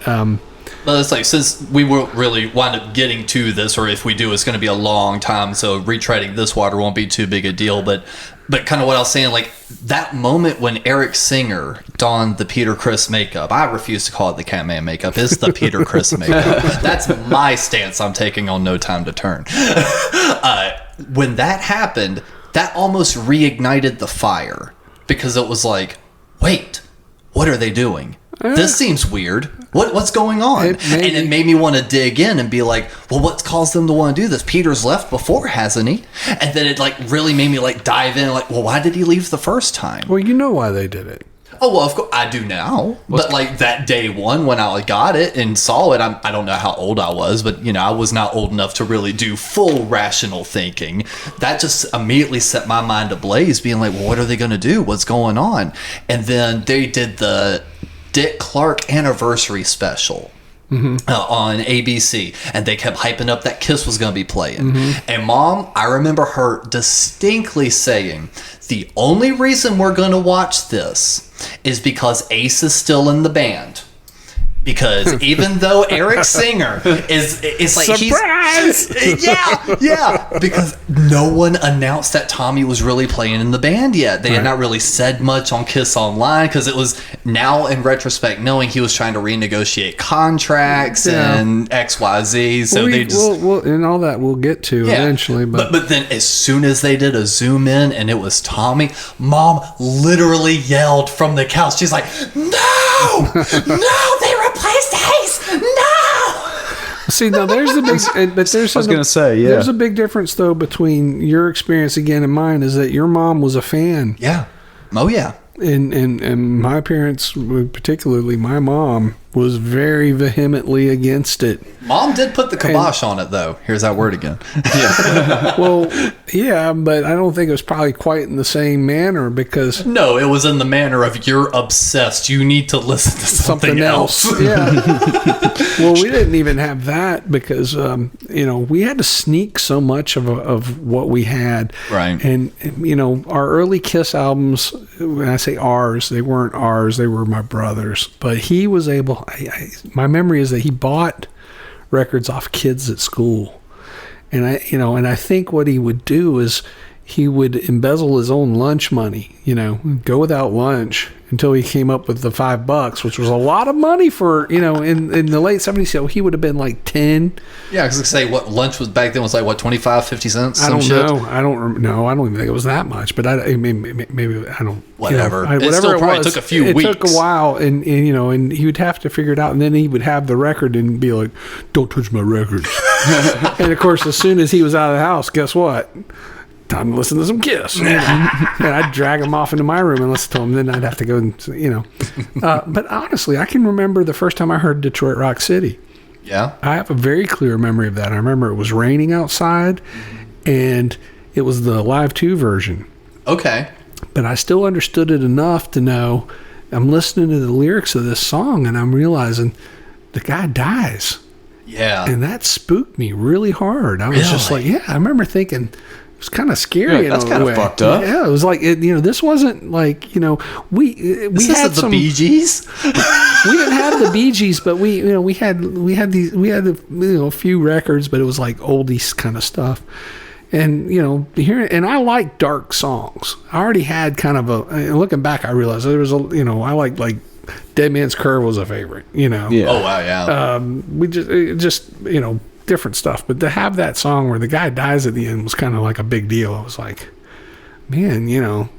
But it's like, since we won't really wind up getting to this, or if we do, it's going to be a long time, so retreading this water won't be too big a deal. But kind of what I was saying, like that moment when Eric Singer donned the Peter Criss makeup, I refuse to call it the Catman makeup. It's the Peter Criss makeup. That's my stance I'm taking on No Time to Turn. When that happened, that almost reignited the fire, because it was like, wait, what are they doing? This seems weird. What's going on? And it made me want to dig in and be like, well, what's caused them to want to do this? Peter's left before, hasn't he? And then it like really made me like dive in, like, well, why did he leave the first time? Well, you know why they did it. Oh, well, of course I do now. But like that day one when I got it and saw it, I don't know how old I was, but I was not old enough to really do full rational thinking. That just immediately set my mind ablaze, being like, well, what are they going to do? What's going on? And then they did the Dick Clark anniversary special on ABC, and they kept hyping up that Kiss was going to be playing. And Mom, I remember her distinctly saying, the only reason we're going to watch this is because Ace is still in the band. Because even though Eric Singer is like surprise! Because no one announced that Tommy was really playing in the band yet. They had not really said much on Kiss Online, because it was now in retrospect knowing he was trying to renegotiate contracts and XYZ. So they just and all that we'll get to eventually. But then as soon as they did a zoom in and it was Tommy, Mom literally yelled from the couch. She's like, "No, they replaced Ace! No!" See, now there's the big. But there's I was going to say, there's a big difference though between your experience again and mine. Is that your mom was a fan? Yeah. Oh yeah. And my parents, particularly my mom, was very vehemently against it. Mom did put the kibosh on it, though. Here's that word again. Well, yeah, but I don't think it was probably quite in the same manner because... No, it was in the manner of you're obsessed. You need to listen to something else. Yeah. Well, we didn't even have that because, we had to sneak so much of what we had. Right. And, our early Kiss albums, when I say ours, they weren't ours. They were my brother's. But he was able... my memory is that he bought records off kids at school, and I think what he would do is he would embezzle his own lunch money, go without lunch until he came up with the $5, which was a lot of money for, in the late 70s. So he would have been like 10. Yeah, I was going to say what lunch was back then was like, what, 25, 50 cents? I don't know. I don't even think it was that much, but maybe I don't. Whatever. Whatever it still probably took a few weeks. It took a while, and he would have to figure it out, and then he would have the record and be like, "Don't touch my record." And of course, as soon as he was out of the house, guess what? Time to listen to some Kiss. And I'd drag him off into my room and listen to him. Then I'd have to go and, But honestly, I can remember the first time I heard Detroit Rock City. Yeah. I have a very clear memory of that. I remember it was raining outside, and it was the Live 2 version. Okay. But I still understood it enough to know I'm listening to the lyrics of this song, and I'm realizing the guy dies. Yeah. And that spooked me really hard. I was just like, I remember thinking... It was kind of scary. Yeah, that's kind of fucked up. Yeah, it was like this wasn't like we had some Bee Gees. We didn't have the Bee Gees, but we had a few records, but it was like oldies kind of stuff. And and I like dark songs. I already had kind of looking back, I realized there was I like Dead Man's Curve was a favorite. Yeah. Oh wow, yeah. We just different stuff, but to have that song where the guy dies at the end was kind of like a big deal. I was like, man,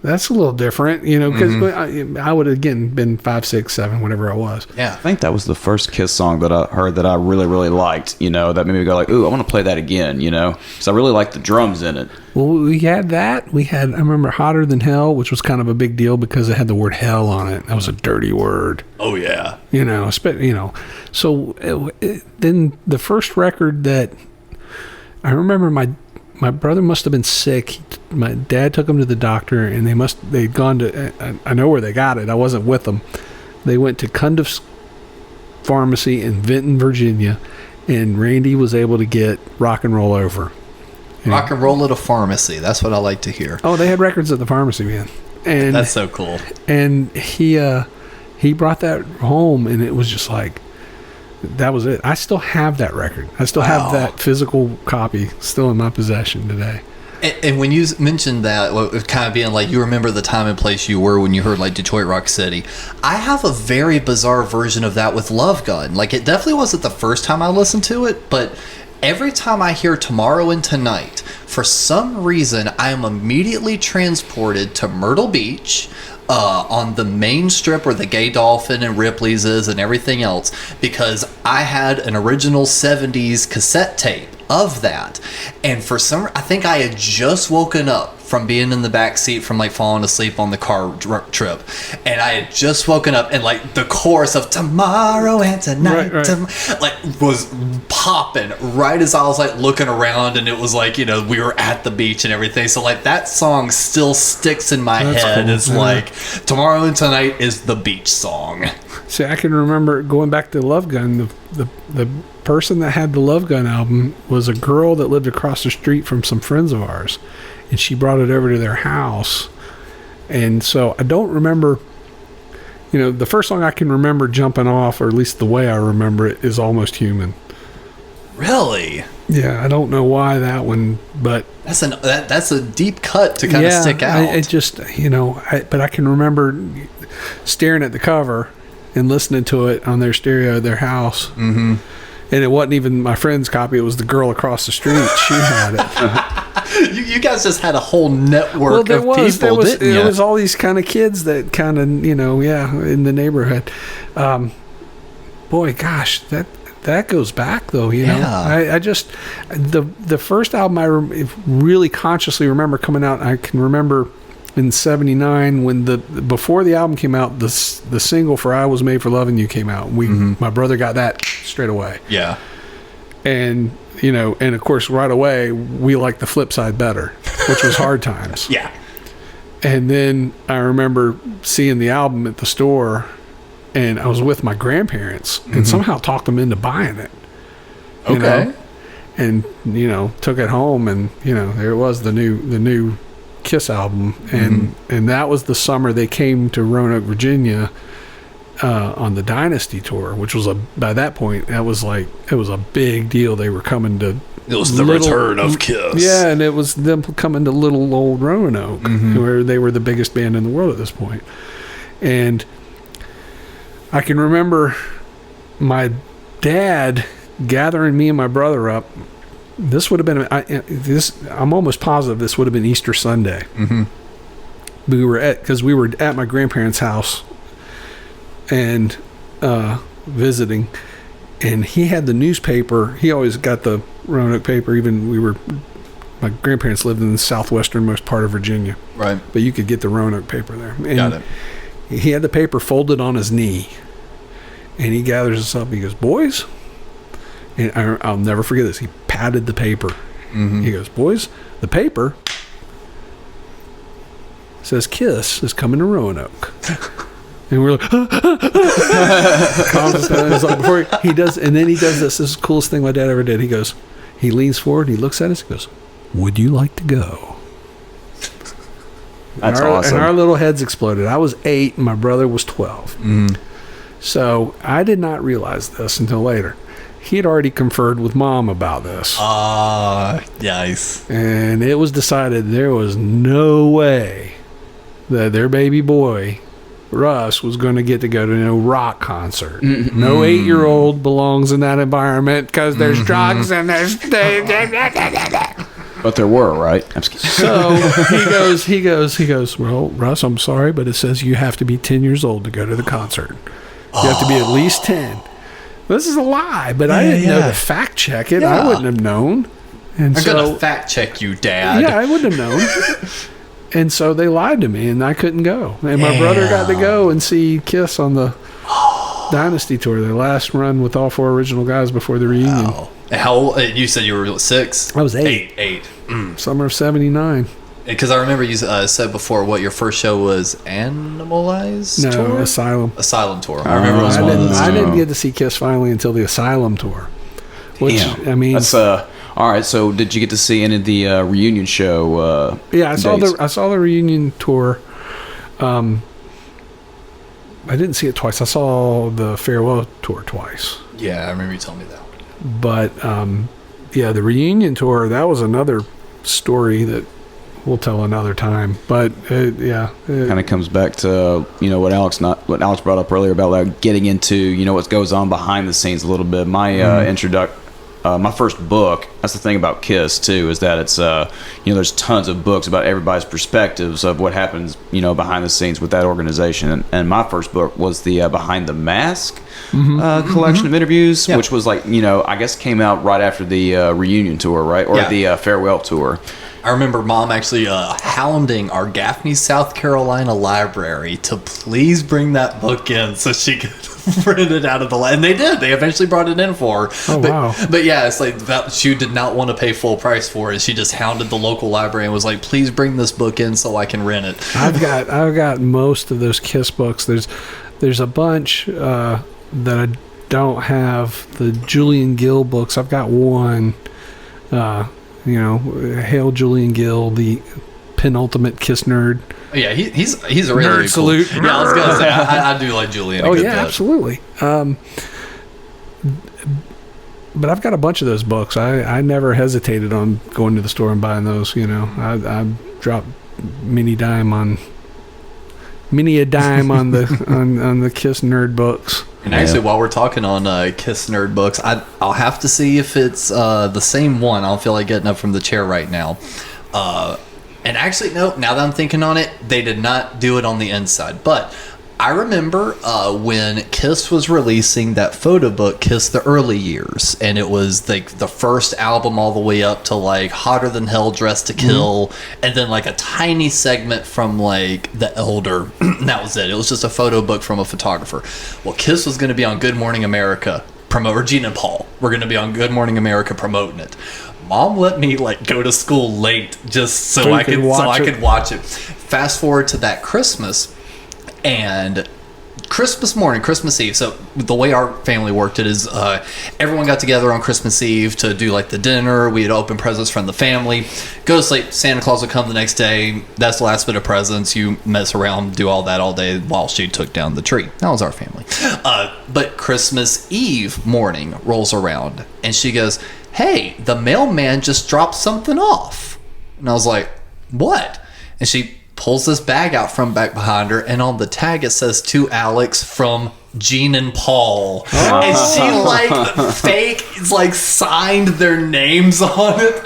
that's a little different, because I would have again been 5, 6, 7, whatever I was. Yeah. I think that was the first Kiss song that I heard that I really, really liked, that made me go like, ooh, I want to play that again, because I really liked the drums in it. Well, we had that. I remember Hotter Than Hell, which was kind of a big deal because it had the word hell on it. That was a dirty word. Oh, yeah. So then the first record that I remember my brother must have been sick. My dad took him to the doctor, and they'd gone to, I know where they got it. I wasn't with them. They went to Cundiff's Pharmacy in Vinton, Virginia, and Randy was able to get Rock and Roll Over. Rock and Roll at a pharmacy. That's what I like to hear. Oh, they had records at the pharmacy, man. And that's so cool. And he brought that home, and it was just like, that was it. I still have that record. I still have that physical copy still in my possession today. And when you mentioned that, kind of being like, you remember the time and place you were when you heard like Detroit Rock City, I have a very bizarre version of that with Love Gun. Like, it definitely wasn't the first time I listened to it, but every time I hear Tomorrow and Tonight, for some reason, I am immediately transported to Myrtle Beach, on the main strip where the Gay Dolphin and Ripley's is and everything else, because I had an original 70s cassette tape of that. And for I think I had just woken up from being in the back seat from like falling asleep on the car trip, and I had just woken up, and like the chorus of Tomorrow and Tonight like was popping right as I was like looking around, and it was like, we were at the beach and everything. So like that song still sticks in my head. Cool. It's like Tomorrow and Tonight is the beach song. See, I can remember going back to Love Gun, the person that had the Love Gun album was a girl that lived across the street from some friends of ours, and she brought it over to their house. And so I don't remember, the first song I can remember jumping off, or at least the way I remember it, is Almost Human. Really? Yeah, I don't know why that one, but that's a deep cut to kind of stick out. It just, but I can remember staring at the cover and listening to it on their stereo at their house. Mm-hmm. And it wasn't even my friend's copy. It was the girl across the street. She had it. You guys just had a whole network of people, didn't you? There was all these kind of kids that kind of, in the neighborhood. Boy, gosh, that goes back, though, I just, the first album I really consciously remember coming out, I can remember in '79 when before the album came out, the single for "I Was Made for Loving You" came out. My brother got that straight away. Yeah. And and of course right away we liked the flip side better, which was Hard Times. Yeah. And then I remember seeing the album at the store, and I was with my grandparents and somehow talked them into buying it. Okay. And took it home, and there it was, the new Kiss album, and that was the summer they came to Roanoke, Virginia, on the Dynasty tour, which was by that point it was a big deal. They were coming to. It was the return of Kiss. Yeah, and it was them coming to little old Roanoke, where they were the biggest band in the world at this point. And I can remember my dad gathering me and my brother up. This would have been I'm almost positive this would have been Easter Sunday. We were at my grandparents' house and visiting, and he had the newspaper. He always got the Roanoke paper. Even my grandparents lived in the southwesternmost part of Virginia, right? But you could get the Roanoke paper there. And got it. He had the paper folded on his knee, and he gathers us up. He goes, "Boys," and I'll never forget this. He patted the paper. He goes, "Boys, the paper says Kiss is coming to Roanoke." And we're like, before he does, and then he does this. This is the coolest thing my dad ever did. He leans forward, he looks at us, he goes, "Would you like to go?" That's awesome. And our little heads exploded. I was 8 and my brother was 12. So I did not realize this until later. He had already conferred with Mom about this. Nice. And it was decided there was no way that their baby boy Russ was going to get to go to no rock concert. No 8-year-old belongs in that environment because there's drugs and there's... But there were, right? So he goes, "Well, Russ, I'm sorry, but it says you have to be 10 years old to go to the concert. You have to be at least 10. This is a lie, but I didn't know to fact check it. I wouldn't have known. And I'm going to fact check you, Dad. Yeah, I wouldn't have known. And so they lied to me, and I couldn't go. And my brother got to go and see Kiss on the Dynasty tour, their last run with all 4 original guys before the reunion. Wow. How old? You said you were 6? I was 8. 8. Summer of '79. Because I remember you said before what your first show was, Animalized tour? No, Asylum. Asylum tour. I remember it was one of those. I didn't get to see Kiss finally until the Asylum tour. Which, I mean... That's, all right, so did you get to see any of the reunion show I saw the reunion tour. I didn't see it twice. I saw the farewell tour twice. Yeah, I remember you telling me that. But, the reunion tour, that was another story that we'll tell another time. But, it kind of comes back to, what Alex brought up earlier about like getting into, what goes on behind the scenes a little bit. My my first book, that's the thing about Kiss too, is that it's there's tons of books about everybody's perspectives of what happens behind the scenes with that organization, and my first book was the Behind the Mask collection of interviews, which was like I guess came out right after the reunion tour, right, or the farewell tour. I remember Mom actually hounding our Gaffney, South Carolina library to please bring that book in so she could print it out of the and they did. They eventually brought it in for her. Wow. But yeah, it's like that she did not want to pay full price for it. She just hounded the local library and was like, "Please bring this book in so I can rent it." I've got most of those Kiss books. There's a bunch that I don't have. The Julian Gill books, I've got one. Hail Julian Gill, the penultimate Kiss nerd. Yeah, he's a really nerd cool. salute. Yeah, I was gonna say I do like Julian. Oh yeah, absolutely. But I've got a bunch of those books. I never hesitated on going to the store and buying those. I dropped many a dime on the on the Kiss nerd books. And actually, while we're talking on Kiss nerd books, I'll have to see if it's the same one. I don't feel like getting up from the chair right now. And actually, no, now that I'm thinking on it, they did not do it on the inside. But I remember when Kiss was releasing that photo book, Kiss the Early Years, and it was like the first album all the way up to like Hotter Than Hell, Dressed to Kill, and then like a tiny segment from like The Elder. That was it. It was just a photo book from a photographer. Well, Kiss was going to be on Good Morning America, or Gene and Paul were going to be on Good Morning America promoting it. Mom let me like go to school late just so I could watch it. Fast forward to that Christmas. And Christmas morning, Christmas Eve. So the way our family worked it is everyone got together on Christmas Eve to do like the dinner. We'd open presents from the family. Go to sleep. Santa Claus would come the next day. That's the last bit of presents. You mess around, do all that all day while she took down the tree. That was our family. But Christmas Eve morning rolls around and she goes, "Hey, the mailman just dropped something off." And I was like, "What?" And she pulls this bag out from back behind her, and on the tag it says, "To Alex from Gene and Paul." Oh. And she like fake like signed their names on it.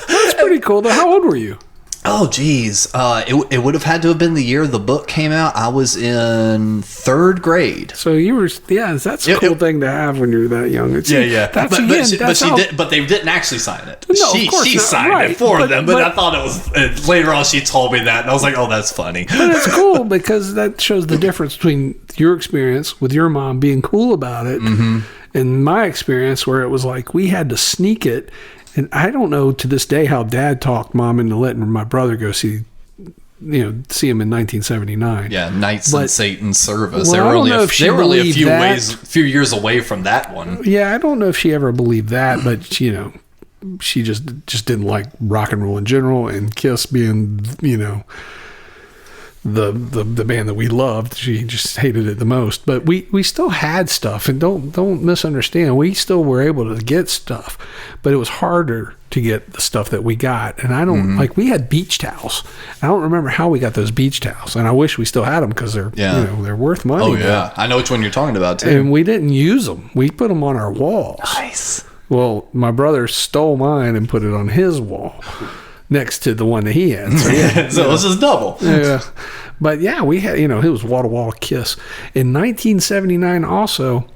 That's pretty cool though. How old were you? Oh geez, it would have had to have been the year the book came out. I was in 3rd grade. So you were, that's a cool thing to have when you're that young. It's, But they didn't actually sign it. No, she signed it for them. But I thought it was later on. She told me that, and I was like, "Oh, that's funny." But it's cool because that shows the difference between your experience with your mom being cool about it, and my experience where it was like we had to sneak it. And I don't know to this day how Dad talked Mom into letting my brother go see him in 1979. Yeah, Knights in Satan's Service. Well, they were only a few years away from that one. Yeah, I don't know if she ever believed that, but she just didn't like rock and roll in general, and Kiss being the band that we loved, she just hated it the most. But we still had stuff, and don't misunderstand, we still were able to get stuff, but it was harder to get the stuff that we got. And I don't like, we had beach towels. I don't remember how we got those beach towels, and I wish we still had them because they're they're worth money. Oh yeah, I know which one you're talking about too. And we didn't use them. We put them on our walls. Nice. Well, my brother stole mine and put it on his wall next to the one that he had. So it was just double. Yeah. But yeah, we had, it was wall-to-wall Kiss. In 1979 also,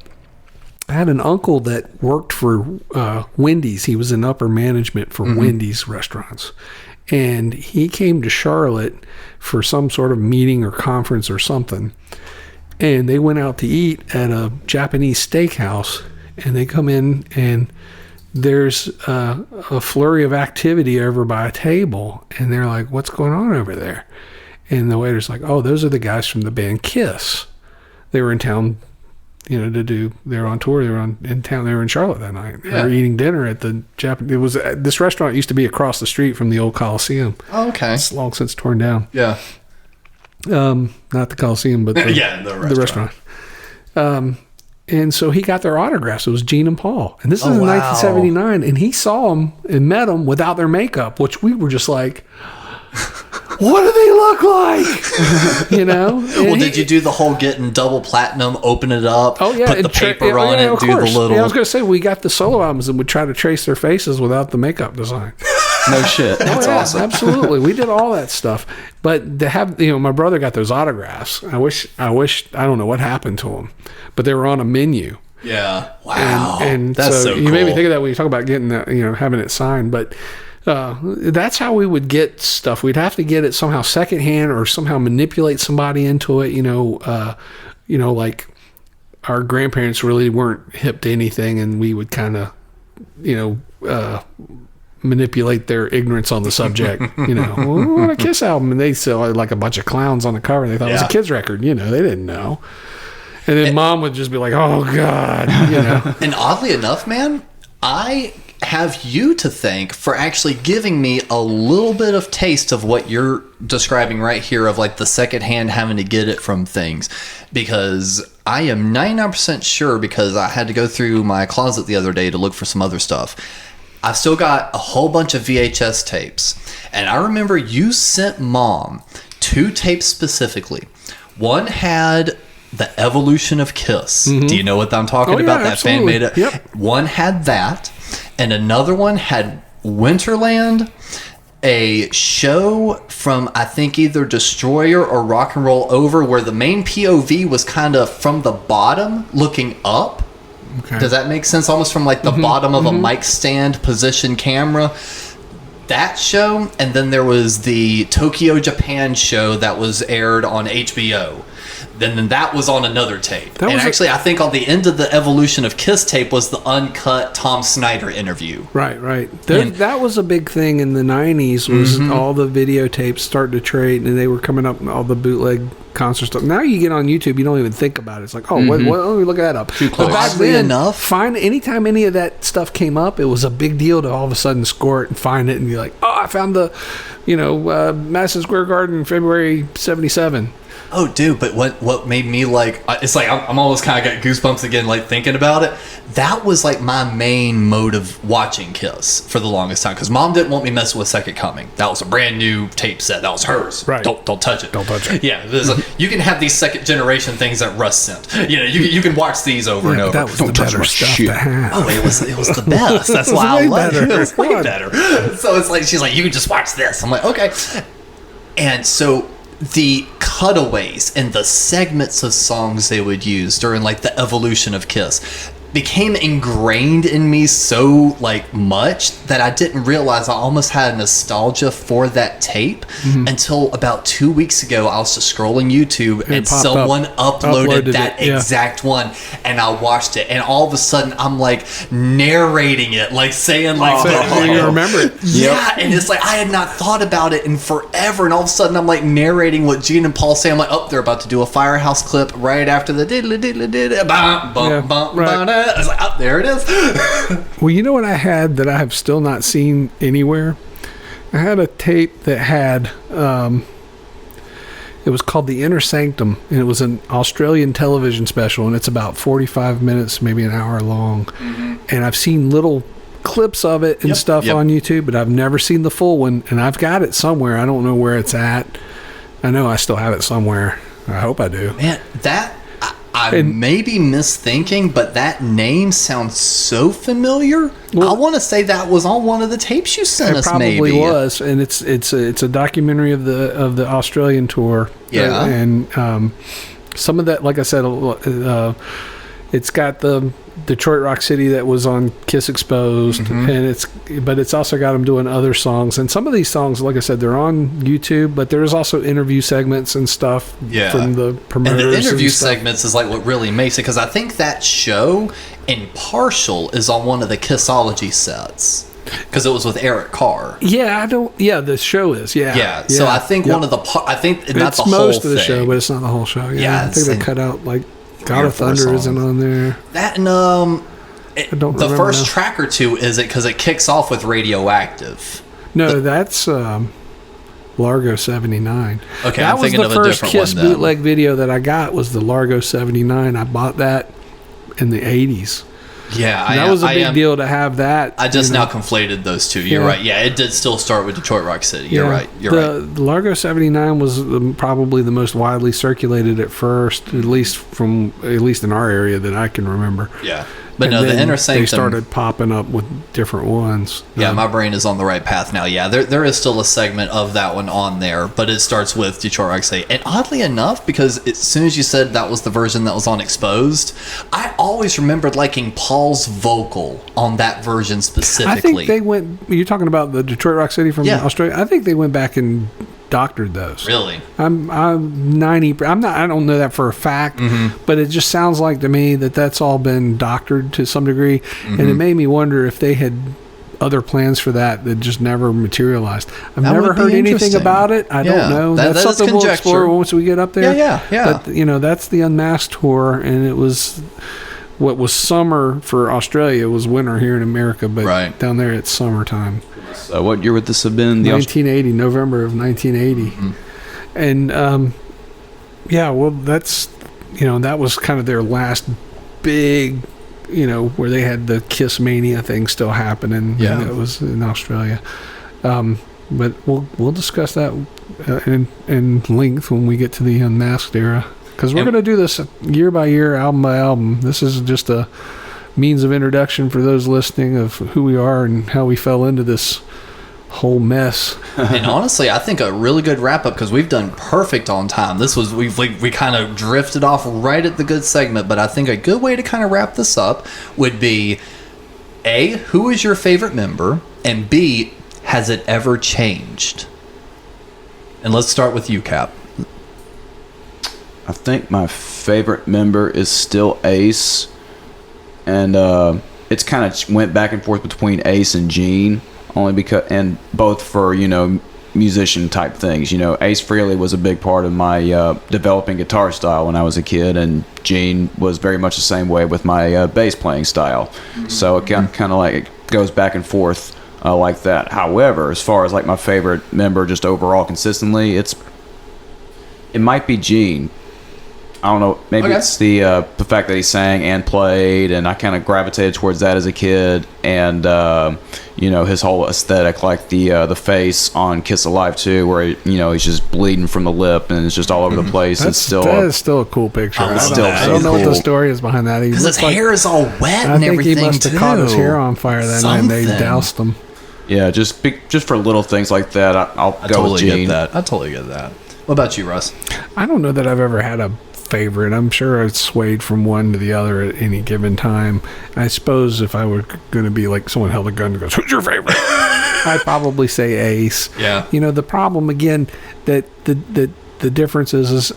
I had an uncle that worked for Wendy's. He was in upper management for Wendy's restaurants. And he came to Charlotte for some sort of meeting or conference or something. And they went out to eat at a Japanese steakhouse. And they come in and there's a flurry of activity over by a table. And they're like, "What's going on over there?" And the waiter's like, "Oh, those are the guys from the band Kiss. They were in town, they were on tour. They were in town. They were in Charlotte that night. They were eating dinner at the Japanese. This restaurant used to be across the street from the old Coliseum. Oh, okay. It's long since torn down. Yeah. Not the Coliseum, but the restaurant. And so he got their autographs. It was Gene and Paul. And this is in 1979. And he saw them and met them without their makeup, which we were just like, what do they look like? Well, did you do the whole getting double platinum, open it up, put the paper on it, do the little... Yeah, I was going to say, we got the solo albums and would try to trace their faces without the makeup design. No shit. That's awesome. Absolutely. We did all that stuff. But to have, my brother got those autographs. I wish, I don't know what happened to them, but they were on a menu. Yeah. Wow. And that's so cool. You made me think of that when you talk about getting that, having it signed. But that's how we would get stuff. We'd have to get it somehow secondhand or somehow manipulate somebody into it. Like our grandparents really weren't hip to anything, and we would kind of, manipulate their ignorance on the subject. We want a Kiss album, and they sell like a bunch of clowns on the cover. They thought it was a kids record. They didn't know. And then Mom would just be like, "Oh God," And oddly enough, man, I have you to thank for actually giving me a little bit of taste of what you're describing right here, of like the secondhand having to get it from things, because I am 99% sure, because I had to go through my closet the other day to look for some other stuff. I've still got a whole bunch of VHS tapes, and I remember you sent Mom 2 tapes specifically. One had The Evolution of Kiss. Do you know what I'm talking about? That fan made it. Yep. One had that, and another one had Winterland, a show from, I think, either Destroyer or Rock and Roll Over, where the main POV was kind of from the bottom looking up. Okay. Does that make sense? Almost from like the bottom of a mic stand position camera. That show, and then there was the Tokyo, Japan show that was aired on HBO. Then that was on another tape. And actually, I think on the end of the evolution of Kiss tape was the uncut Tom Snyder interview. Right. That was a big thing in the 90s, was all the videotapes started to trade, and they were coming up with all the bootleg concert stuff. Now you get on YouTube, you don't even think about it. It's like, oh, what, let me look that up. Too close. But back then, anytime any of that stuff came up, it was a big deal to all of a sudden score it and find it and be like, oh, I found the, Madison Square Garden, February 77. Oh, dude, but what made me like, it's like I'm almost kind of got goosebumps again, like thinking about it. That was like my main mode of watching Kiss for the longest time, because Mom didn't want me messing with Second Coming. That was a brand new tape set. That was hers. Right. Don't touch it. Don't touch it. Yeah, you can have these second generation things that Russ sent. You can watch these over and over. That was the better stuff to have. Oh, it was the best. That's why I love it. It was way better. So it's like, she's like, you can just watch this. I'm like, okay. And so the cutaways and the segments of songs they would use during like the evolution of Kiss became ingrained in me so like much that I didn't realize I almost had nostalgia for that tape until about 2 weeks ago. I was just scrolling YouTube and someone uploaded that exact one, and I watched it, and all of a sudden I'm like narrating it, like saying like, you remember it. Yeah, and it's like I had not thought about it in forever, and all of a sudden I'm like narrating what Gene and Paul say. I'm like, oh, they're about to do a Firehouse clip right after the diddly diddly diddly bum bum bum bum. I was like, oh, there it is. Well, you know what I had that I have still not seen anywhere? I had a tape that had, it was called The Inner Sanctum, and it was an Australian television special, and it's about 45 minutes, maybe an hour long. And I've seen little clips of it and stuff on YouTube, but I've never seen the full one, and I've got it somewhere. I don't know where it's at. I know I still have it somewhere. I hope I do. Man, I may be misthinking, but that name sounds so familiar. Well, I want to say that was on one of the tapes you sent us. Probably was, and it's a documentary of the Australian tour. Yeah, and some of that, like I said, it's got the Detroit Rock City that was on Kiss Exposed, and it's also got them doing other songs. And some of these songs, like I said, they're on YouTube, but there's also interview segments and stuff from the promoters. And the interview segments is like what really makes it, because I think that show in partial is on one of the Kissology sets, because it was with Eric Carr. Yeah, the show is. Yeah. So I think one of the I think not it's the whole most of the thing. show, but it's not the whole show. Yeah, I think they cut out like God of Thunder isn't on there. That and the first track or two is it, because it kicks off with Radioactive. No, that's Largo 79. Okay, that I'm was thinking the of a first different Kiss one then. bootleg video that I got was the Largo 79. I bought that in the 80s. Yeah, that was a big deal to have that. I just now conflated those two. You're right. Yeah, it did still start with Detroit Rock City. You're right. The Largo 79 was probably the most widely circulated at first, at least in our area that I can remember. Yeah. But no, the Inner Sanctum, they started popping up with different ones. Yeah, my brain is on the right path now. Yeah, there is still a segment of that one on there, but it starts with Detroit Rock City. And oddly enough, because as soon as you said that was the version that was on Exposed, I always remembered liking Paul's vocal on that version specifically. I think they went. You're talking about the Detroit Rock City from Australia. I think they went back and doctored those. Really? I'm 90. I don't know that for a fact, but it just sounds like to me that that's all been doctored to some degree, and it made me wonder if they had other plans for that just never materialized. I've never heard anything about it. I don't know. That's something we'll explore once we get up there. Yeah. But that's the Unmasked tour, and it was what was summer for Australia was winter here in America, but down there it's summertime. What year would this have been? 1980, November of 1980. And that's that was kind of their last big, where they had the Kiss Mania thing still happening. Yeah, it was in Australia. But we'll discuss that in length when we get to the Unmasked era, because we're going to do this year by year, album by album. This is just a means of introduction for those listening of who we are and how we fell into this whole mess. And honestly, I think a really good wrap up, because we've done perfect on time. This was we kind of drifted off right at the good segment, but I think a good way to kind of wrap this up would be A, who is your favorite member, and B, has it ever changed? And let's start with you, Cap. I think my favorite member is still Ace, and it's kind of went back and forth between Ace and Gene, only because, and both for, you know, musician type things. You know, Ace Frehley was a big part of my developing guitar style when I was a kid, and Gene was very much the same way with my bass playing style. So it kind of like it goes back and forth like that. However, as far as like my favorite member just overall consistently, it might be Gene. I don't know, maybe it's the fact that he sang and played, and I kind of gravitated towards that as a kid, and you know, his whole aesthetic, like the face on Kiss Alive 2, where you know, he's just bleeding from the lip and it's just all over the place. That is still a cool picture. I don't know what the story is behind that. Because his hair is all wet and everything. I think he must have caught his hair on fire that night and they doused him. Yeah, just for little things like that, I'll go with Gene. I totally get that. What about you, Russ? I don't know that I've ever had a favorite. I'm sure it's swayed from one to the other at any given time. I suppose if I were going to be like someone held a gun and goes, "Who's your favorite?" I'd probably say Ace. Yeah. You know, the problem again that the difference is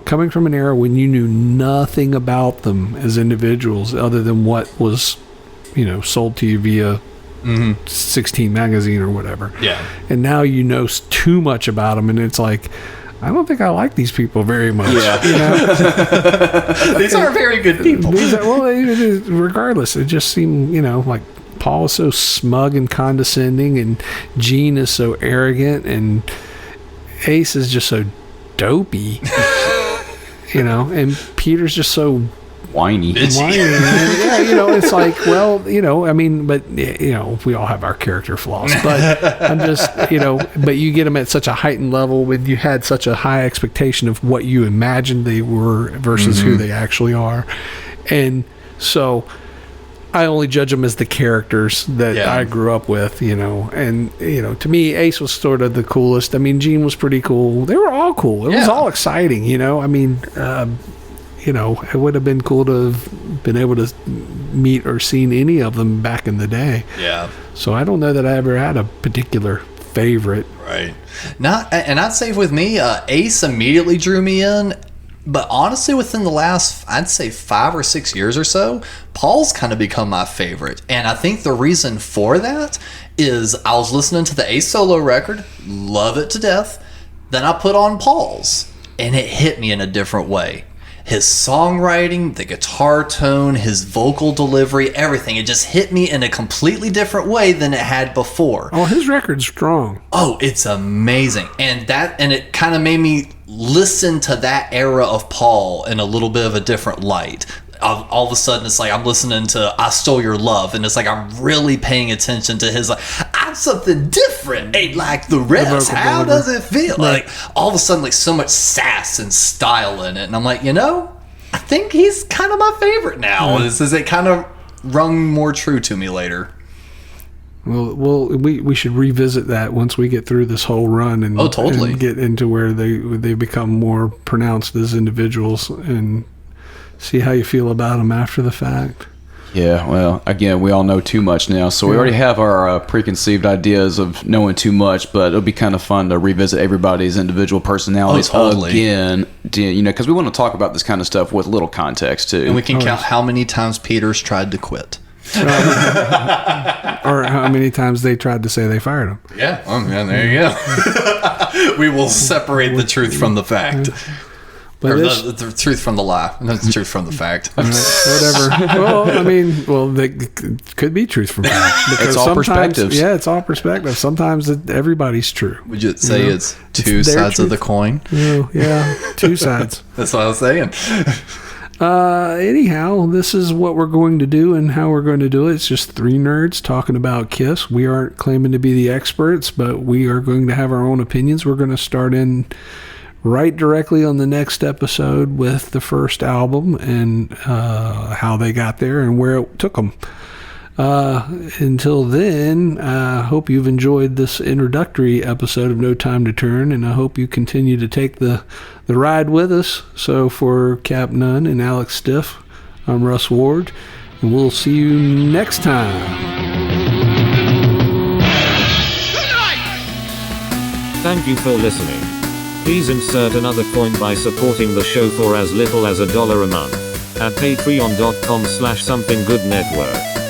coming from an era when you knew nothing about them as individuals other than what was, you know, sold to you via 16 magazine or whatever. Yeah. And now you know too much about them, and it's like, I don't think I like these people very much. Yeah. You know? These are very good people. Regardless, it just seemed, you know, like Paul is so smug and condescending, and Gene is so arrogant, and Ace is just so dopey. You know, and Peter's just so whiny. Yeah, you know, it's like, well, you know, I mean, but, you know, we all have our character flaws, but I'm just, you know, but you get them at such a heightened level when you had such a high expectation of what you imagined they were versus who they actually are. And so I only judge them as the characters that I grew up with, you know, and, you know, to me, Ace was sort of the coolest. I mean, Gene was pretty cool. They were all cool. It was all exciting, you know, I mean, you know, it would have been cool to have been able to meet or seen any of them back in the day. Yeah. So I don't know that I ever had a particular favorite. Right. And I'd say with me, Ace immediately drew me in. But honestly, within the last, I'd say 5 or 6 years or so, Paul's kind of become my favorite. And I think the reason for that is I was listening to the Ace solo record, love it to death. Then I put on Paul's, and it hit me in a different way. His songwriting, the guitar tone, his vocal delivery, everything. It just hit me in a completely different way than it had before. Oh, his record's strong. Oh, it's amazing. And it kind of made me listen to that era of Paul in a little bit of a different light. All of a sudden, it's like I'm listening to I Stole Your Love, and it's like I'm really paying attention to his, like, I'm something different, ain't like the rest. How does it feel? Like, all of a sudden, like, so much sass and style in it. And I'm like, you know, I think he's kind of my favorite now. It kind of rung more true to me later. Well, we should revisit that once we get through this whole run and, and get into where they become more pronounced as individuals and see how you feel about them after the fact. Yeah, well, again, we all know too much now, so we already have our preconceived ideas of knowing too much, but it'll be kind of fun to revisit everybody's individual personalities again, you know, because we want to talk about this kind of stuff with little context, too. And we can count how many times Peter's tried to quit. Or how many times they tried to say they fired him. Yeah, there you go. We will separate the truth from the fact. Or the truth from the lie. Not the truth from the fact. Whatever. Well, I mean, they could be truth from fact. Because it's all perspectives. Yeah, it's all perspective. Sometimes everybody's true. Would you say it's two sides of the coin? Yeah, two sides. That's what I was saying. Anyhow, this is what we're going to do and how we're going to do it. It's just three nerds talking about Kiss. We aren't claiming to be the experts, but we are going to have our own opinions. We're going to start in right directly on the next episode with the first album and how they got there and where it took them. Until then, I hope you've enjoyed this introductory episode of No Time to Turn, and I hope you continue to take the ride with us. So for Cap Nunn and Alex Stiff, I'm Russ Ward, and we'll see you next time. Thank you for listening. Please insert another coin by supporting the show for as little as $1 a month at patreon.com/somethinggoodnetwork.